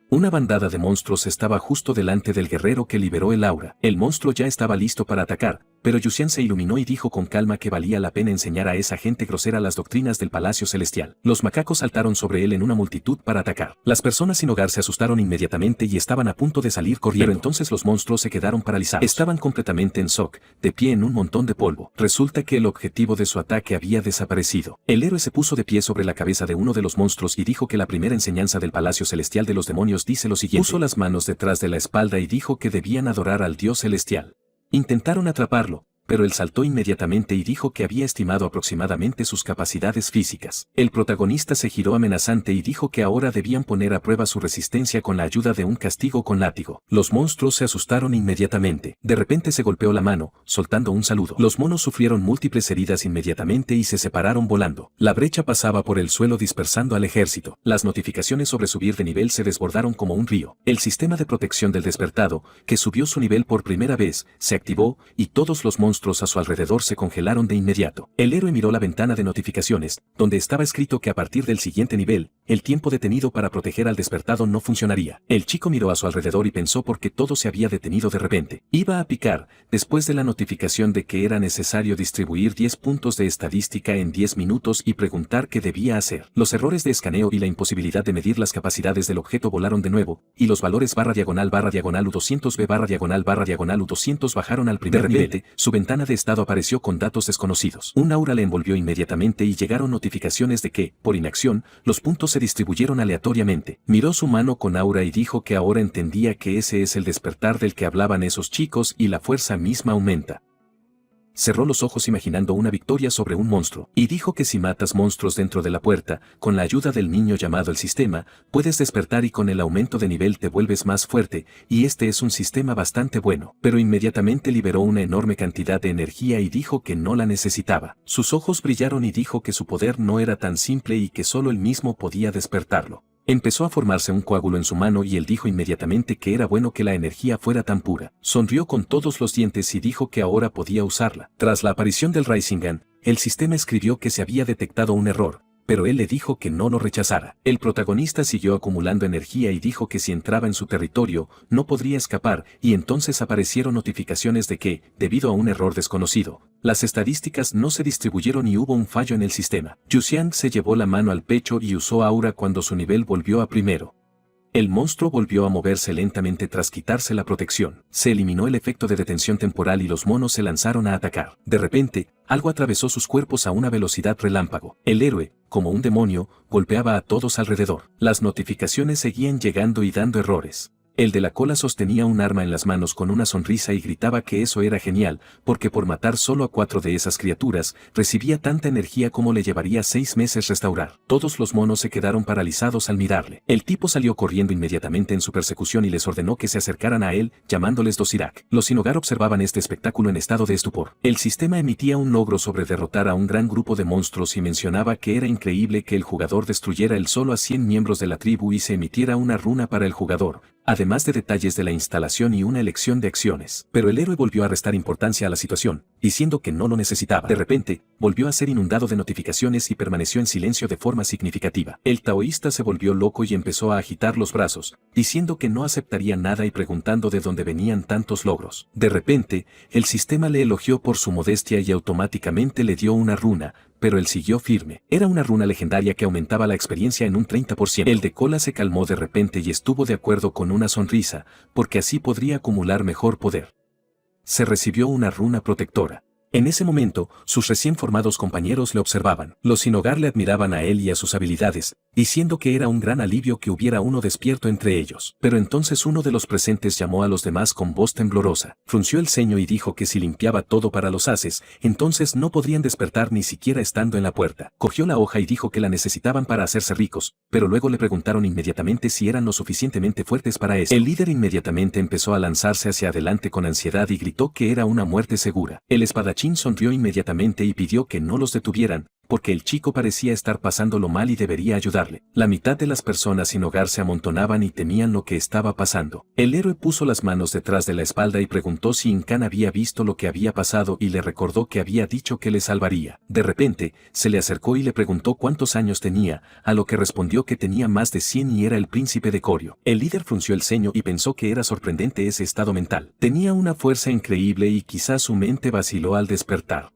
Una bandada de monstruos estaba justo delante del guerrero que liberó el aura. El monstruo ya estaba listo para atacar, pero Yuxian se iluminó y dijo con calma que valía la pena enseñar a esa gente grosera las doctrinas del Palacio Celestial. Los macacos saltaron sobre él en una multitud para atacar. Las personas sin hogar se asustaron inmediatamente y estaban a punto de salir corriendo. Pero entonces los monstruos se quedaron paralizados. Estaban completamente en shock, de pie en un montón de polvo. Resulta que el objetivo de su ataque había desaparecido. El héroe se puso de pie sobre la cabeza de uno de los monstruos y dijo que la primera enseñanza del Palacio Celestial de los demonios dice lo siguiente. Puso las manos detrás de la espalda y dijo que debían adorar al Dios Celestial. Intentaron atraparlo, pero él saltó inmediatamente y dijo que había estimado aproximadamente sus capacidades físicas. El protagonista se giró amenazante y dijo que ahora debían poner a prueba su resistencia con la ayuda de un castigo con látigo. Los monstruos se asustaron inmediatamente. De repente se golpeó la mano, soltando un saludo. Los monos sufrieron múltiples heridas inmediatamente y se separaron volando. La brecha pasaba por el suelo dispersando al ejército. Las notificaciones sobre subir de nivel se desbordaron como un río. El sistema de protección del despertado, que subió su nivel por primera vez, se activó, y todos los monstruos a su alrededor se congelaron de inmediato. El héroe miró la ventana de notificaciones, donde estaba escrito que a partir del siguiente nivel, el tiempo detenido para proteger al despertado no funcionaría. El chico miró a su alrededor y pensó por qué todo se había detenido de repente. Iba a picar, después de la notificación de que era necesario distribuir 10 puntos de estadística en 10 minutos y preguntar qué debía hacer. Los errores de escaneo y la imposibilidad de medir las capacidades del objeto volaron de nuevo, y los valores //U200B //U200 bajaron al primer nivel. De repente, su ventana de estado apareció con datos desconocidos. Un aura le envolvió inmediatamente y llegaron notificaciones de que, por inacción, los puntos se distribuyeron aleatoriamente. Miró su mano con aura y dijo que ahora entendía que ese es el despertar del que hablaban esos chicos y la fuerza misma aumenta. Cerró los ojos imaginando una victoria sobre un monstruo, y dijo que si matas monstruos dentro de la puerta, con la ayuda del niño llamado el sistema, puedes despertar y con el aumento de nivel te vuelves más fuerte, y este es un sistema bastante bueno. Pero inmediatamente liberó una enorme cantidad de energía y dijo que no la necesitaba. Sus ojos brillaron y dijo que su poder no era tan simple y que solo él mismo podía despertarlo. Empezó a formarse un coágulo en su mano y él dijo inmediatamente que era bueno que la energía fuera tan pura. Sonrió con todos los dientes y dijo que ahora podía usarla. Tras la aparición del Rasengan, el sistema escribió que se había detectado un error, pero él le dijo que no lo rechazara. El protagonista siguió acumulando energía y dijo que si entraba en su territorio, no podría escapar, y entonces aparecieron notificaciones de que, debido a un error desconocido, las estadísticas no se distribuyeron y hubo un fallo en el sistema. Yuxiang se llevó la mano al pecho y usó aura cuando su nivel volvió a primero. El monstruo volvió a moverse lentamente tras quitarse la protección. Se eliminó el efecto de detención temporal y los monos se lanzaron a atacar. De repente, algo atravesó sus cuerpos a una velocidad relámpago. El héroe, como un demonio, golpeaba a todos alrededor. Las notificaciones seguían llegando y dando errores. El de la cola sostenía un arma en las manos con una sonrisa y gritaba que eso era genial, porque por matar solo a 4 de esas criaturas, recibía tanta energía como le llevaría 6 meses restaurar. Todos los monos se quedaron paralizados al mirarle. El tipo salió corriendo inmediatamente en su persecución y les ordenó que se acercaran a él, llamándoles Dosirak. Los sin hogar observaban este espectáculo en estado de estupor. El sistema emitía un logro sobre derrotar a un gran grupo de monstruos y mencionaba que era increíble que el jugador destruyera el solo a 100 miembros de la tribu y se emitiera una runa para el jugador, además de detalles de la instalación y una elección de acciones. Pero el héroe volvió a restar importancia a la situación, diciendo que no lo necesitaba. De repente, volvió a ser inundado de notificaciones y permaneció en silencio de forma significativa. El taoísta se volvió loco y empezó a agitar los brazos, diciendo que no aceptaría nada y preguntando de dónde venían tantos logros. De repente, el sistema le elogió por su modestia y automáticamente le dio una runa, pero él siguió firme. Era una runa legendaria que aumentaba la experiencia en un 30%. El de cola se calmó de repente y estuvo de acuerdo con una sonrisa, porque así podría acumular mejor poder. Se recibió una runa protectora. En ese momento, sus recién formados compañeros le observaban. Los sin hogar le admiraban a él y a sus habilidades, diciendo que era un gran alivio que hubiera uno despierto entre ellos. Pero entonces uno de los presentes llamó a los demás con voz temblorosa. Frunció el ceño y dijo que si limpiaba todo para los haces, entonces no podrían despertar ni siquiera estando en la puerta. Cogió la hoja y dijo que la necesitaban para hacerse ricos, pero luego le preguntaron inmediatamente si eran lo suficientemente fuertes para eso. El líder inmediatamente empezó a lanzarse hacia adelante con ansiedad y gritó que era una muerte segura. El espadachín sonrió inmediatamente y pidió que no los detuvieran, porque el chico parecía estar pasándolo mal y debería ayudarle. La mitad de las personas sin hogar se amontonaban y temían lo que estaba pasando. El héroe puso las manos detrás de la espalda y preguntó si Incan había visto lo que había pasado y le recordó que había dicho que le salvaría. De repente, se le acercó y le preguntó cuántos años tenía, a lo que respondió que tenía más de 100 y era el príncipe de Corio. El líder frunció el ceño y pensó que era sorprendente ese estado mental. Tenía una fuerza increíble y quizás su mente vaciló al despertar.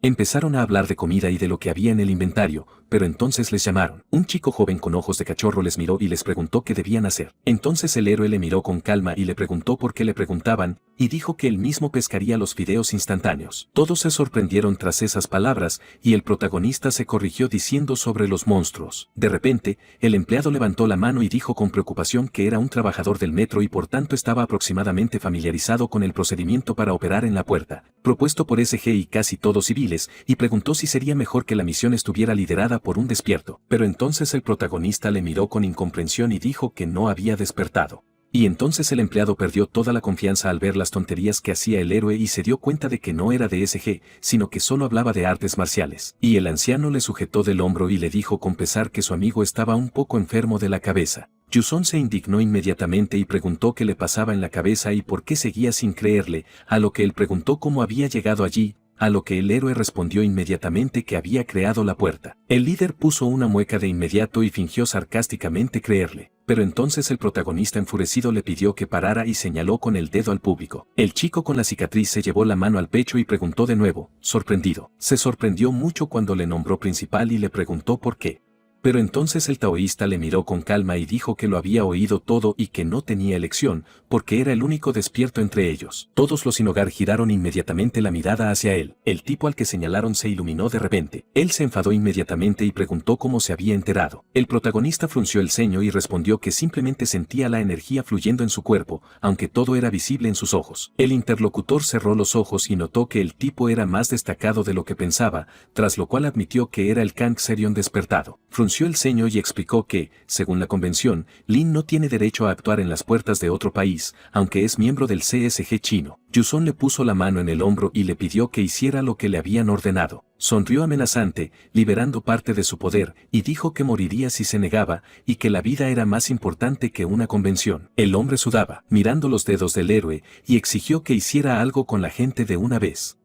Empezaron a hablar de comida y de lo que había en el inventario, pero entonces les llamaron. Un chico joven con ojos de cachorro les miró y les preguntó qué debían hacer. Entonces el héroe le miró con calma y le preguntó por qué le preguntaban, y dijo que él mismo pescaría los fideos instantáneos. Todos se sorprendieron tras esas palabras, y el protagonista se corrigió diciendo sobre los monstruos. De repente, el empleado levantó la mano y dijo con preocupación que era un trabajador del metro y por tanto estaba aproximadamente familiarizado con el procedimiento para operar en la puerta, propuesto por SG y casi todos civiles, y preguntó si sería mejor que la misión estuviera liderada por un despierto. Pero entonces el protagonista le miró con incomprensión y dijo que no había despertado. Y entonces el empleado perdió toda la confianza al ver las tonterías que hacía el héroe y se dio cuenta de que no era de SG, sino que solo hablaba de artes marciales. Y el anciano le sujetó del hombro y le dijo con pesar que su amigo estaba un poco enfermo de la cabeza. Yuson se indignó inmediatamente y preguntó qué le pasaba en la cabeza y por qué seguía sin creerle, a lo que él preguntó cómo había llegado allí, a lo que el héroe respondió inmediatamente que había creado la puerta. El líder puso una mueca de inmediato y fingió sarcásticamente creerle. Pero entonces el protagonista enfurecido le pidió que parara y señaló con el dedo al público. El chico con la cicatriz se llevó la mano al pecho y preguntó de nuevo, sorprendido. Se sorprendió mucho cuando le nombró principal y le preguntó por qué. Pero entonces el taoísta le miró con calma y dijo que lo había oído todo y que no tenía elección, porque era el único despierto entre ellos. Todos los sin hogar giraron inmediatamente la mirada hacia él. El tipo al que señalaron se iluminó de repente. Él se enfadó inmediatamente y preguntó cómo se había enterado. El protagonista frunció el ceño y respondió que simplemente sentía la energía fluyendo en su cuerpo, aunque todo era visible en sus ojos. El interlocutor cerró los ojos y notó que el tipo era más destacado de lo que pensaba, tras lo cual admitió que era el Kang Serion despertado. Frunció el ceño y explicó que, según la convención, Lin no tiene derecho a actuar en las puertas de otro país, aunque es miembro del CSG chino. Yuson le puso la mano en el hombro y le pidió que hiciera lo que le habían ordenado. Sonrió amenazante, liberando parte de su poder, y dijo que moriría si se negaba, y que la vida era más importante que una convención. El hombre sudaba, mirando los dedos del héroe, y exigió que hiciera algo con la gente de una vez.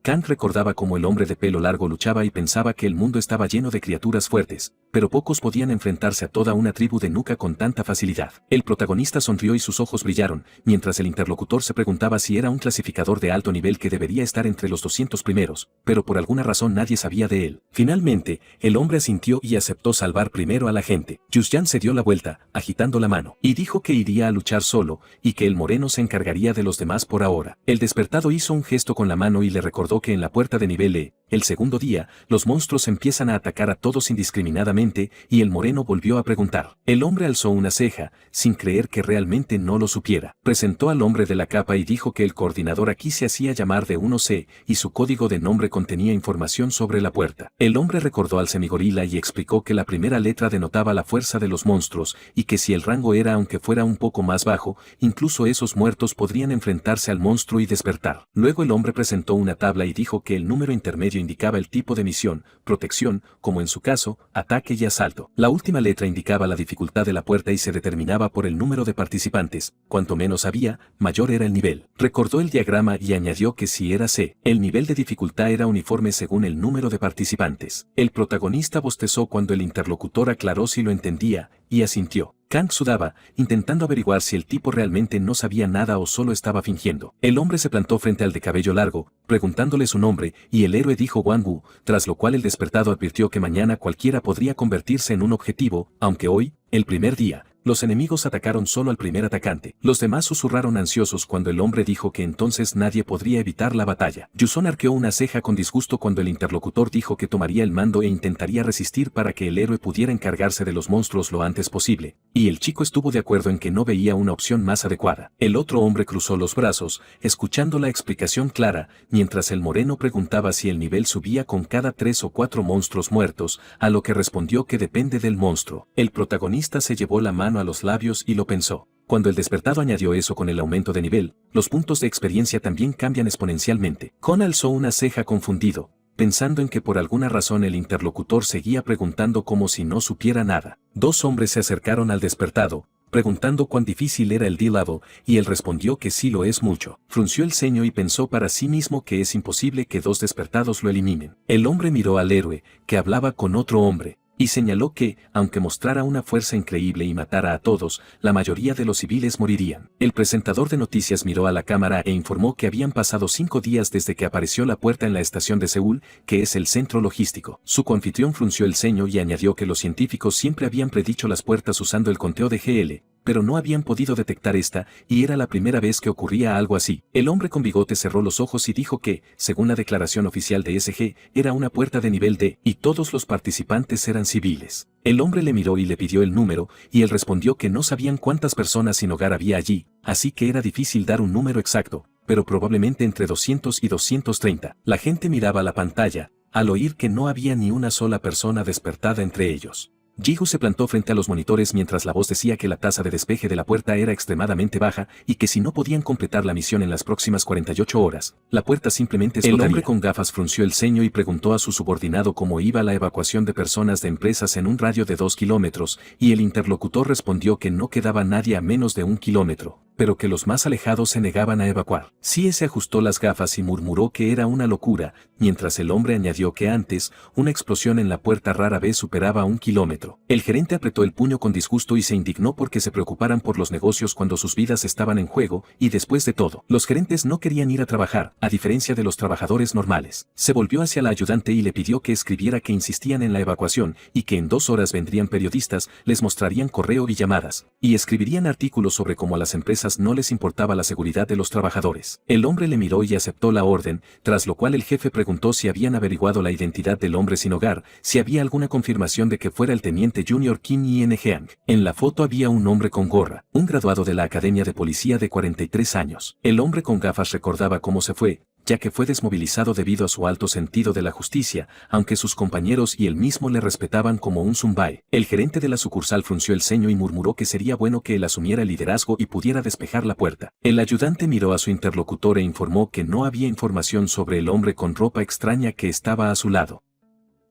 Kang recordaba cómo el hombre de pelo largo luchaba y pensaba que el mundo estaba lleno de criaturas fuertes, pero pocos podían enfrentarse a toda una tribu de Nuka con tanta facilidad. El protagonista sonrió y sus ojos brillaron, mientras el interlocutor se preguntaba si era un clasificador de alto nivel que debería estar entre los 200 primeros, pero por alguna razón nadie sabía de él. Finalmente, el hombre asintió y aceptó salvar primero a la gente. Yusyan se dio la vuelta, agitando la mano, y dijo que iría a luchar solo, y que el moreno se encargaría de los demás por ahora. El despertado hizo un gesto con la mano y le recordó que en la puerta de nivel E, el segundo día, los monstruos empiezan a atacar a todos indiscriminadamente, y el moreno volvió a preguntar. El hombre alzó una ceja, sin creer que realmente no lo supiera. Presentó al hombre de la capa y dijo que el coordinador aquí se hacía llamar de 1C, y su código de nombre contenía información sobre la puerta. El hombre recordó al semigorila y explicó que la primera letra denotaba la fuerza de los monstruos, y que si el rango era aunque fuera un poco más bajo, incluso esos muertos podrían enfrentarse al monstruo y despertar. Luego el hombre presentó una tabla y dijo que el número intermedio indicaba el tipo de misión, protección, como en su caso, ataque y asalto. La última letra indicaba la dificultad de la puerta y se determinaba por el número de participantes. Cuanto menos había, mayor era el nivel. Recordó el diagrama y añadió que si era C, el nivel de dificultad era uniforme según el número de participantes. El protagonista bostezó cuando el interlocutor aclaró si lo entendía, y asintió. Kang sudaba, intentando averiguar si el tipo realmente no sabía nada o solo estaba fingiendo. El hombre se plantó frente al de cabello largo, preguntándole su nombre, y el héroe dijo Wang Wu, tras lo cual el despertado advirtió que mañana cualquiera podría convertirse en un objetivo, aunque hoy, el primer día, los enemigos atacaron solo al primer atacante. Los demás susurraron ansiosos cuando el hombre dijo que entonces nadie podría evitar la batalla. Yuson arqueó una ceja con disgusto cuando el interlocutor dijo que tomaría el mando e intentaría resistir para que el héroe pudiera encargarse de los monstruos lo antes posible, y el chico estuvo de acuerdo en que no veía una opción más adecuada. El otro hombre cruzó los brazos, escuchando la explicación clara, mientras el moreno preguntaba si el nivel subía con cada 3 o 4 monstruos muertos, a lo que respondió que depende del monstruo. El protagonista se llevó la mano a los labios y lo pensó. Cuando el despertado añadió eso con el aumento de nivel, los puntos de experiencia también cambian exponencialmente. Kon alzó una ceja confundido, pensando en que por alguna razón el interlocutor seguía preguntando como si no supiera nada. Dos hombres se acercaron al despertado, preguntando cuán difícil era el D-Level, y él respondió que sí lo es mucho. Frunció el ceño y pensó para sí mismo que es imposible que dos despertados lo eliminen. El hombre miró al héroe, que hablaba con otro hombre, y señaló que, aunque mostrara una fuerza increíble y matara a todos, la mayoría de los civiles morirían. El presentador de noticias miró a la cámara e informó que habían pasado 5 días desde que apareció la puerta en la estación de Seúl, que es el centro logístico. Su coanfitrión frunció el ceño y añadió que los científicos siempre habían predicho las puertas usando el conteo de GL, pero no habían podido detectar esta, y era la primera vez que ocurría algo así. El hombre con bigote cerró los ojos y dijo que, según la declaración oficial de SG, era una puerta de nivel D, y todos los participantes eran civiles. El hombre le miró y le pidió el número, y él respondió que no sabían cuántas personas sin hogar había allí, así que era difícil dar un número exacto, pero probablemente entre 200 y 230. La gente miraba la pantalla, al oír que no había ni una sola persona despertada entre ellos. Jihu se plantó frente a los monitores mientras la voz decía que la tasa de despeje de la puerta era extremadamente baja y que si no podían completar la misión en las próximas 48 horas, la puerta simplemente explotaría. El hombre con gafas frunció el ceño y preguntó a su subordinado cómo iba la evacuación de personas de empresas en un radio de 2 kilómetros, y el interlocutor respondió que no quedaba nadie a menos de 1 kilómetro. pero que los más alejados se negaban a evacuar. Sí, se ajustó las gafas y murmuró que era una locura, mientras el hombre añadió que antes, una explosión en la puerta rara vez superaba 1 kilómetro. El gerente apretó el puño con disgusto y se indignó porque se preocuparan por los negocios cuando sus vidas estaban en juego, y después de todo, los gerentes no querían ir a trabajar, a diferencia de los trabajadores normales. Se volvió hacia la ayudante y le pidió que escribiera que insistían en la evacuación, y que en 2 horas vendrían periodistas, les mostrarían correo y llamadas, y escribirían artículos sobre cómo a las empresas no les importaba la seguridad de los trabajadores. El hombre le miró y aceptó la orden, tras lo cual el jefe preguntó si habían averiguado la identidad del hombre sin hogar, si había alguna confirmación de que fuera el teniente Junior Kim Yen Jeang. En la foto había un hombre con gorra, un graduado de la Academia de Policía de 43 años. El hombre con gafas recordaba cómo se fue, ya que fue desmovilizado debido a su alto sentido de la justicia, aunque sus compañeros y él mismo le respetaban como un Zumbai. El gerente de la sucursal frunció el ceño y murmuró que sería bueno que él asumiera el liderazgo y pudiera despejar la puerta. El ayudante miró a su interlocutor e informó que no había información sobre el hombre con ropa extraña que estaba a su lado.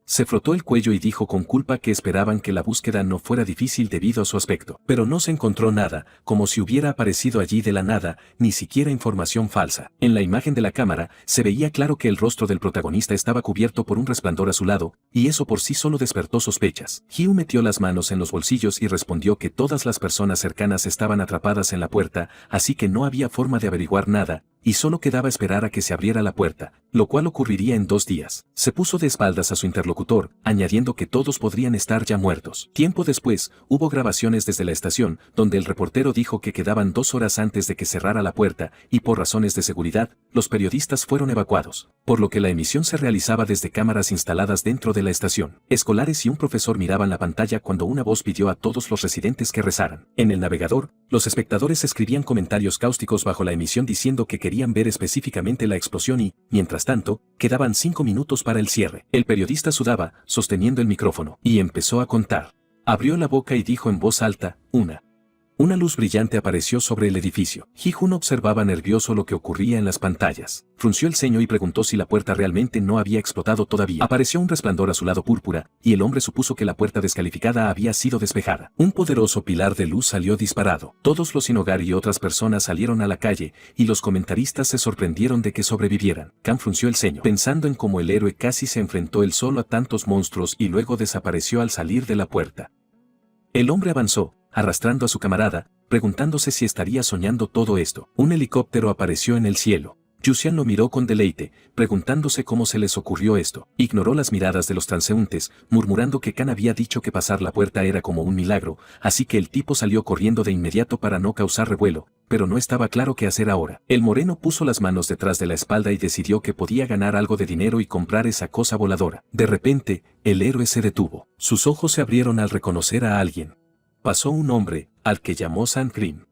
Se frotó el cuello y dijo con culpa que esperaban que la búsqueda no fuera difícil debido a su aspecto. Pero no se encontró nada, como si hubiera aparecido allí de la nada, ni siquiera información falsa. En la imagen de la cámara, se veía claro que el rostro del protagonista estaba cubierto por un resplandor azulado, y eso por sí solo despertó sospechas. Hugh metió las manos en los bolsillos y respondió que todas las personas cercanas estaban atrapadas en la puerta, así que no había forma de averiguar nada, y solo quedaba esperar a que se abriera la puerta, lo cual ocurriría en 2 días. Se puso de espaldas a su interlocutor, añadiendo que todos podrían estar ya muertos. Tiempo después, hubo grabaciones desde la estación, donde el reportero dijo que quedaban 2 horas antes de que cerrara la puerta, y por razones de seguridad, los periodistas fueron evacuados, por lo que la emisión se realizaba desde cámaras instaladas dentro de la estación. Escolares y un profesor miraban la pantalla cuando una voz pidió a todos los residentes que rezaran. En el navegador, los espectadores escribían comentarios cáusticos bajo la emisión diciendo que querían ver específicamente la explosión y, mientras tanto, quedaban 5 minutos para el cierre. El periodista sudaba, sosteniendo el micrófono, y empezó a contar. Abrió la boca y dijo en voz alta, Una luz brillante apareció sobre el edificio. Ji-Hoon observaba nervioso lo que ocurría en las pantallas. Frunció el ceño y preguntó si la puerta realmente no había explotado todavía. Apareció un resplandor azulado púrpura, y el hombre supuso que la puerta descalificada había sido despejada. Un poderoso pilar de luz salió disparado. Todos los sin hogar y otras personas salieron a la calle, y los comentaristas se sorprendieron de que sobrevivieran. Kang frunció el ceño, pensando en cómo el héroe casi se enfrentó él solo a tantos monstruos y luego desapareció al salir de la puerta. El hombre avanzó, arrastrando a su camarada, preguntándose si estaría soñando todo esto. Un helicóptero apareció en el cielo. Yuxian lo miró con deleite, preguntándose cómo se les ocurrió esto. Ignoró las miradas de los transeúntes, murmurando que Kang había dicho que pasar la puerta era como un milagro, así que el tipo salió corriendo de inmediato para no causar revuelo, pero no estaba claro qué hacer ahora. El moreno puso las manos detrás de la espalda y decidió que podía ganar algo de dinero y comprar esa cosa voladora. De repente, el héroe se detuvo. Sus ojos se abrieron al reconocer a alguien. Pasó un hombre, al que llamó Sun-Krim.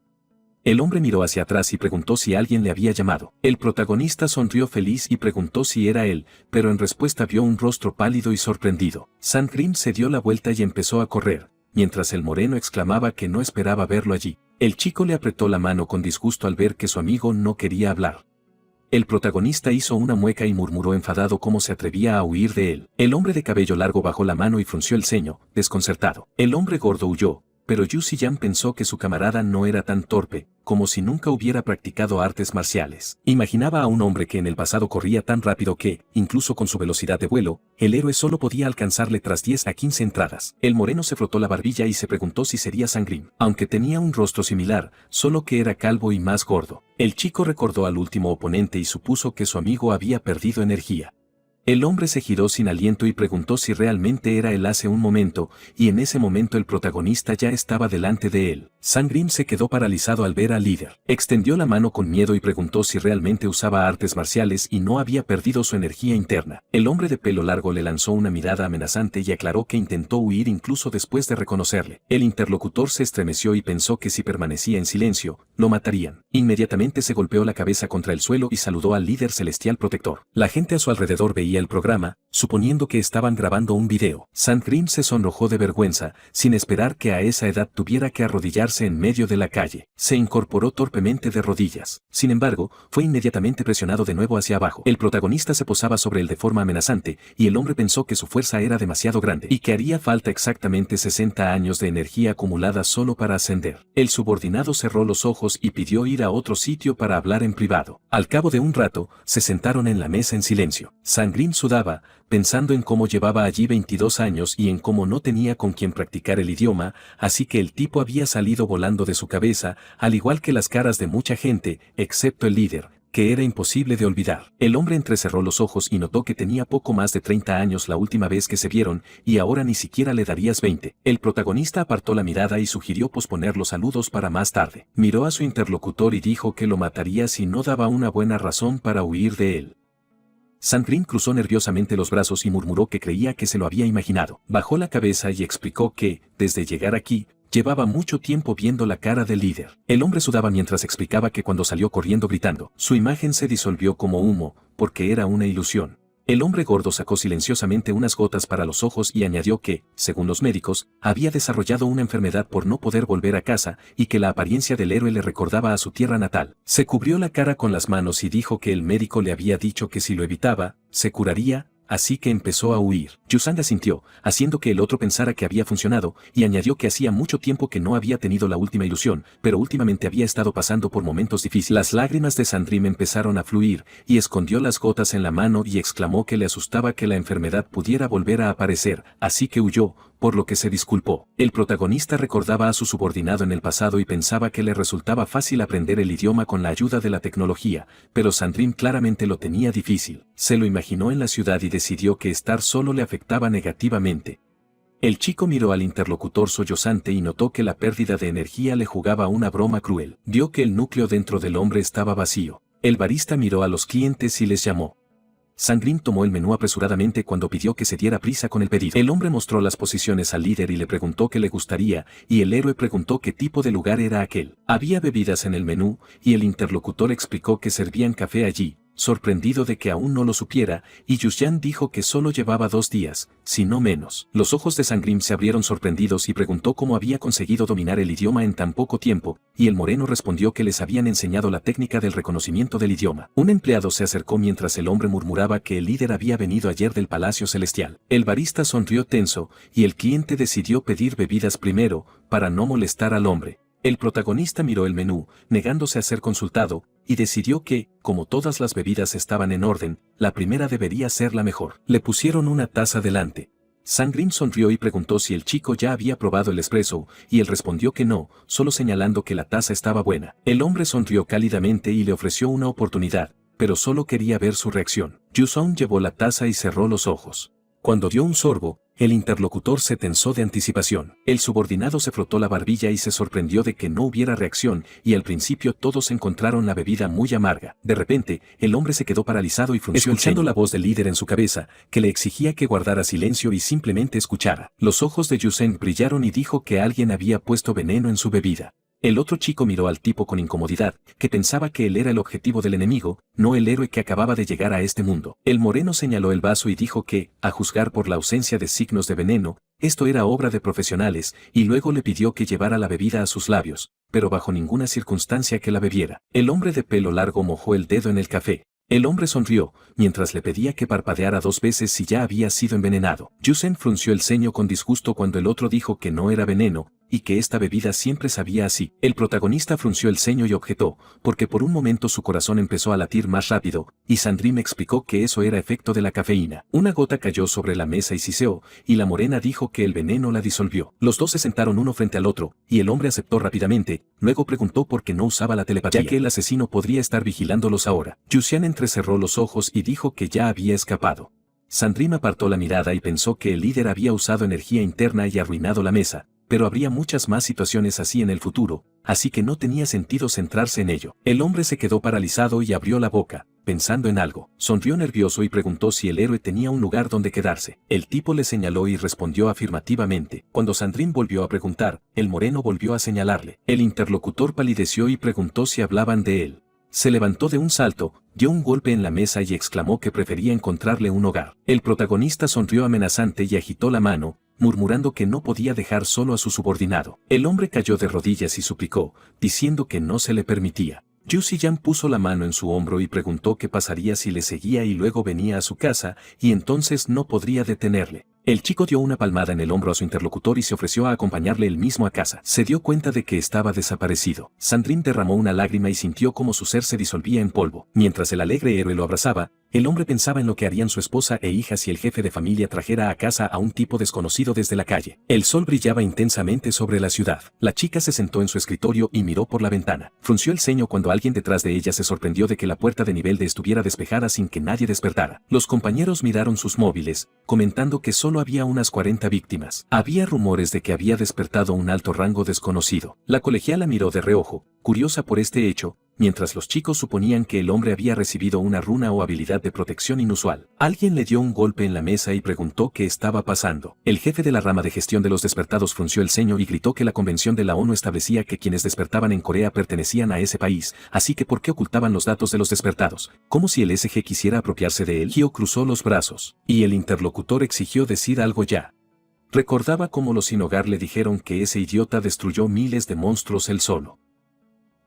El hombre miró hacia atrás y preguntó si alguien le había llamado. El protagonista sonrió feliz y preguntó si era él, pero en respuesta vio un rostro pálido y sorprendido. Sun-Krim se dio la vuelta y empezó a correr, mientras el moreno exclamaba que no esperaba verlo allí. El chico le apretó la mano con disgusto al ver que su amigo no quería hablar. El protagonista hizo una mueca y murmuró enfadado cómo se atrevía a huir de él. El hombre de cabello largo bajó la mano y frunció el ceño, desconcertado. El hombre gordo huyó, pero Yu Xiyan pensó que su camarada no era tan torpe, como si nunca hubiera practicado artes marciales. Imaginaba a un hombre que en el pasado corría tan rápido que, incluso con su velocidad de vuelo, el héroe solo podía alcanzarle tras 10 a 15 entradas. El moreno se frotó la barbilla y se preguntó si sería Sun-Krim, aunque tenía un rostro similar, solo que era calvo y más gordo. El chico recordó al último oponente y supuso que su amigo había perdido energía. El hombre se giró sin aliento y preguntó si realmente era él hace un momento, y en ese momento el protagonista ya estaba delante de él. Sun-Krim se quedó paralizado al ver al líder. Extendió la mano con miedo y preguntó si realmente usaba artes marciales y no había perdido su energía interna. El hombre de pelo largo le lanzó una mirada amenazante y aclaró que intentó huir incluso después de reconocerle. El interlocutor se estremeció y pensó que si permanecía en silencio, lo matarían. Inmediatamente se golpeó la cabeza contra el suelo y saludó al líder celestial protector. La gente a su alrededor veía el programa, suponiendo que estaban grabando un video. Sun-Krim se sonrojó de vergüenza, sin esperar que a esa edad tuviera que arrodillarse sentarse en medio de la calle. Se incorporó torpemente de rodillas. Sin embargo, fue inmediatamente presionado de nuevo hacia abajo. El protagonista se posaba sobre él de forma amenazante, y el hombre pensó que su fuerza era demasiado grande y que haría falta exactamente 60 años de energía acumulada solo para ascender. El subordinado cerró los ojos y pidió ir a otro sitio para hablar en privado. Al cabo de un rato, se sentaron en la mesa en silencio. Sangrim sudaba, pensando en cómo llevaba allí 22 años y en cómo no tenía con quien practicar el idioma, así que el tipo había salido volando de su cabeza, al igual que las caras de mucha gente, excepto el líder, que era imposible de olvidar. El hombre entrecerró los ojos y notó que tenía poco más de 30 años la última vez que se vieron, y ahora ni siquiera le darías 20. El protagonista apartó la mirada y sugirió posponer los saludos para más tarde. Miró a su interlocutor y dijo que lo mataría si no daba una buena razón para huir de él. Sangrim cruzó nerviosamente los brazos y murmuró que creía que se lo había imaginado. Bajó la cabeza y explicó que, desde llegar aquí, llevaba mucho tiempo viendo la cara del líder. El hombre sudaba mientras explicaba que cuando salió corriendo gritando, su imagen se disolvió como humo, porque era una ilusión. El hombre gordo sacó silenciosamente unas gotas para los ojos y añadió que, según los médicos, había desarrollado una enfermedad por no poder volver a casa y que la apariencia del héroe le recordaba a su tierra natal. Se cubrió la cara con las manos y dijo que el médico le había dicho que si lo evitaba, se curaría. Así que empezó a huir. Yusang asintió, haciendo que el otro pensara que había funcionado, y añadió que hacía mucho tiempo que no había tenido la última ilusión, pero últimamente había estado pasando por momentos difíciles. Las lágrimas de Sandrim empezaron a fluir, y escondió las gotas en la mano y exclamó que le asustaba que la enfermedad pudiera volver a aparecer, así que huyó, por lo que se disculpó. El protagonista recordaba a su subordinado en el pasado y pensaba que le resultaba fácil aprender el idioma con la ayuda de la tecnología, pero Sandrim claramente lo tenía difícil. Se lo imaginó en la ciudad y decidió que estar solo le afectaba negativamente. El chico miró al interlocutor sollozante y notó que la pérdida de energía le jugaba una broma cruel. Vio que el núcleo dentro del hombre estaba vacío. El barista miró a los clientes y les llamó. Sangrim tomó el menú apresuradamente cuando pidió que se diera prisa con el pedido. El hombre mostró las posiciones al líder y le preguntó qué le gustaría, y el héroe preguntó qué tipo de lugar era aquel. Había bebidas en el menú, y el interlocutor explicó que servían café allí, sorprendido de que aún no lo supiera, y Yushan dijo que solo llevaba 2 días, si no menos. Los ojos de Sangrim se abrieron sorprendidos y preguntó cómo había conseguido dominar el idioma en tan poco tiempo, y el moreno respondió que les habían enseñado la técnica del reconocimiento del idioma. Un empleado se acercó mientras el hombre murmuraba que el líder había venido ayer del Palacio Celestial. El barista sonrió tenso, y el cliente decidió pedir bebidas primero, para no molestar al hombre. El protagonista miró el menú, negándose a ser consultado, y decidió que, como todas las bebidas estaban en orden, la primera debería ser la mejor. Le pusieron una taza delante. Sangrim sonrió y preguntó si el chico ya había probado el espresso, y él respondió que no, solo señalando que la taza estaba buena. El hombre sonrió cálidamente y le ofreció una oportunidad, pero solo quería ver su reacción. Yusong llevó la taza y cerró los ojos. Cuando dio un sorbo, el interlocutor se tensó de anticipación. El subordinado se frotó la barbilla y se sorprendió de que no hubiera reacción, y al principio todos encontraron la bebida muy amarga. De repente, el hombre se quedó paralizado y frunció escuchando la voz del líder en su cabeza, que le exigía que guardara silencio y simplemente escuchara. Los ojos de Yuseng brillaron y dijo que alguien había puesto veneno en su bebida. El otro chico miró al tipo con incomodidad, que pensaba que él era el objetivo del enemigo, no el héroe que acababa de llegar a este mundo. El moreno señaló el vaso y dijo que, a juzgar por la ausencia de signos de veneno, esto era obra de profesionales, y luego le pidió que llevara la bebida a sus labios, pero bajo ninguna circunstancia que la bebiera. El hombre de pelo largo mojó el dedo en el café. El hombre sonrió, mientras le pedía que parpadeara 2 veces si ya había sido envenenado. Yuseng frunció el ceño con disgusto cuando el otro dijo que no era veneno, y que esta bebida siempre sabía así. El protagonista frunció el ceño y objetó, porque por un momento su corazón empezó a latir más rápido, y Sandrim explicó que eso era efecto de la cafeína. Una gota cayó sobre la mesa y siseó, y la morena dijo que el veneno la disolvió. Los dos se sentaron uno frente al otro, y el hombre aceptó rápidamente, luego preguntó por qué no usaba la telepatía, ya que el asesino podría estar vigilándolos ahora. Yushan entrecerró los ojos y dijo que ya había escapado. Sandrim apartó la mirada y pensó que el líder había usado energía interna y arruinado la mesa, pero habría muchas más situaciones así en el futuro, así que no tenía sentido centrarse en ello. El hombre se quedó paralizado y abrió la boca, pensando en algo. Sonrió nervioso y preguntó si el héroe tenía un lugar donde quedarse. El tipo le señaló y respondió afirmativamente. Cuando Sandrim volvió a preguntar, el moreno volvió a señalarle. El interlocutor palideció y preguntó si hablaban de él. Se levantó de un salto, dio un golpe en la mesa y exclamó que prefería encontrarle un hogar. El protagonista sonrió amenazante y agitó la mano, murmurando que no podía dejar solo a su subordinado. El hombre cayó de rodillas y suplicó, diciendo que no se le permitía. Yu Ziyan puso la mano en su hombro y preguntó qué pasaría si le seguía y luego venía a su casa, y entonces no podría detenerle. El chico dio una palmada en el hombro a su interlocutor y se ofreció a acompañarle él mismo a casa. Se dio cuenta de que estaba desaparecido. Sandrine derramó una lágrima y sintió cómo su ser se disolvía en polvo. Mientras el alegre héroe lo abrazaba, el hombre pensaba en lo que harían su esposa e hija si el jefe de familia trajera a casa a un tipo desconocido desde la calle. El sol brillaba intensamente sobre la ciudad. La chica se sentó en su escritorio y miró por la ventana. Frunció el ceño cuando alguien detrás de ella se sorprendió de que la puerta de nivel D estuviera despejada sin que nadie despertara. Los compañeros miraron sus móviles, comentando que solo había unas 40 víctimas. Había rumores de que había despertado un alto rango desconocido. La colegiala miró de reojo, curiosa por este hecho, mientras los chicos suponían que el hombre había recibido una runa o habilidad de protección inusual. Alguien le dio un golpe en la mesa y preguntó qué estaba pasando. El jefe de la rama de gestión de los despertados frunció el ceño y gritó que la convención de la ONU establecía que quienes despertaban en Corea pertenecían a ese país, así que ¿por qué ocultaban los datos de los despertados? Como si el SG quisiera apropiarse de él. Hyo cruzó los brazos, y el interlocutor exigió decir algo ya. Recordaba cómo los sin hogar le dijeron que ese idiota destruyó miles de monstruos él solo.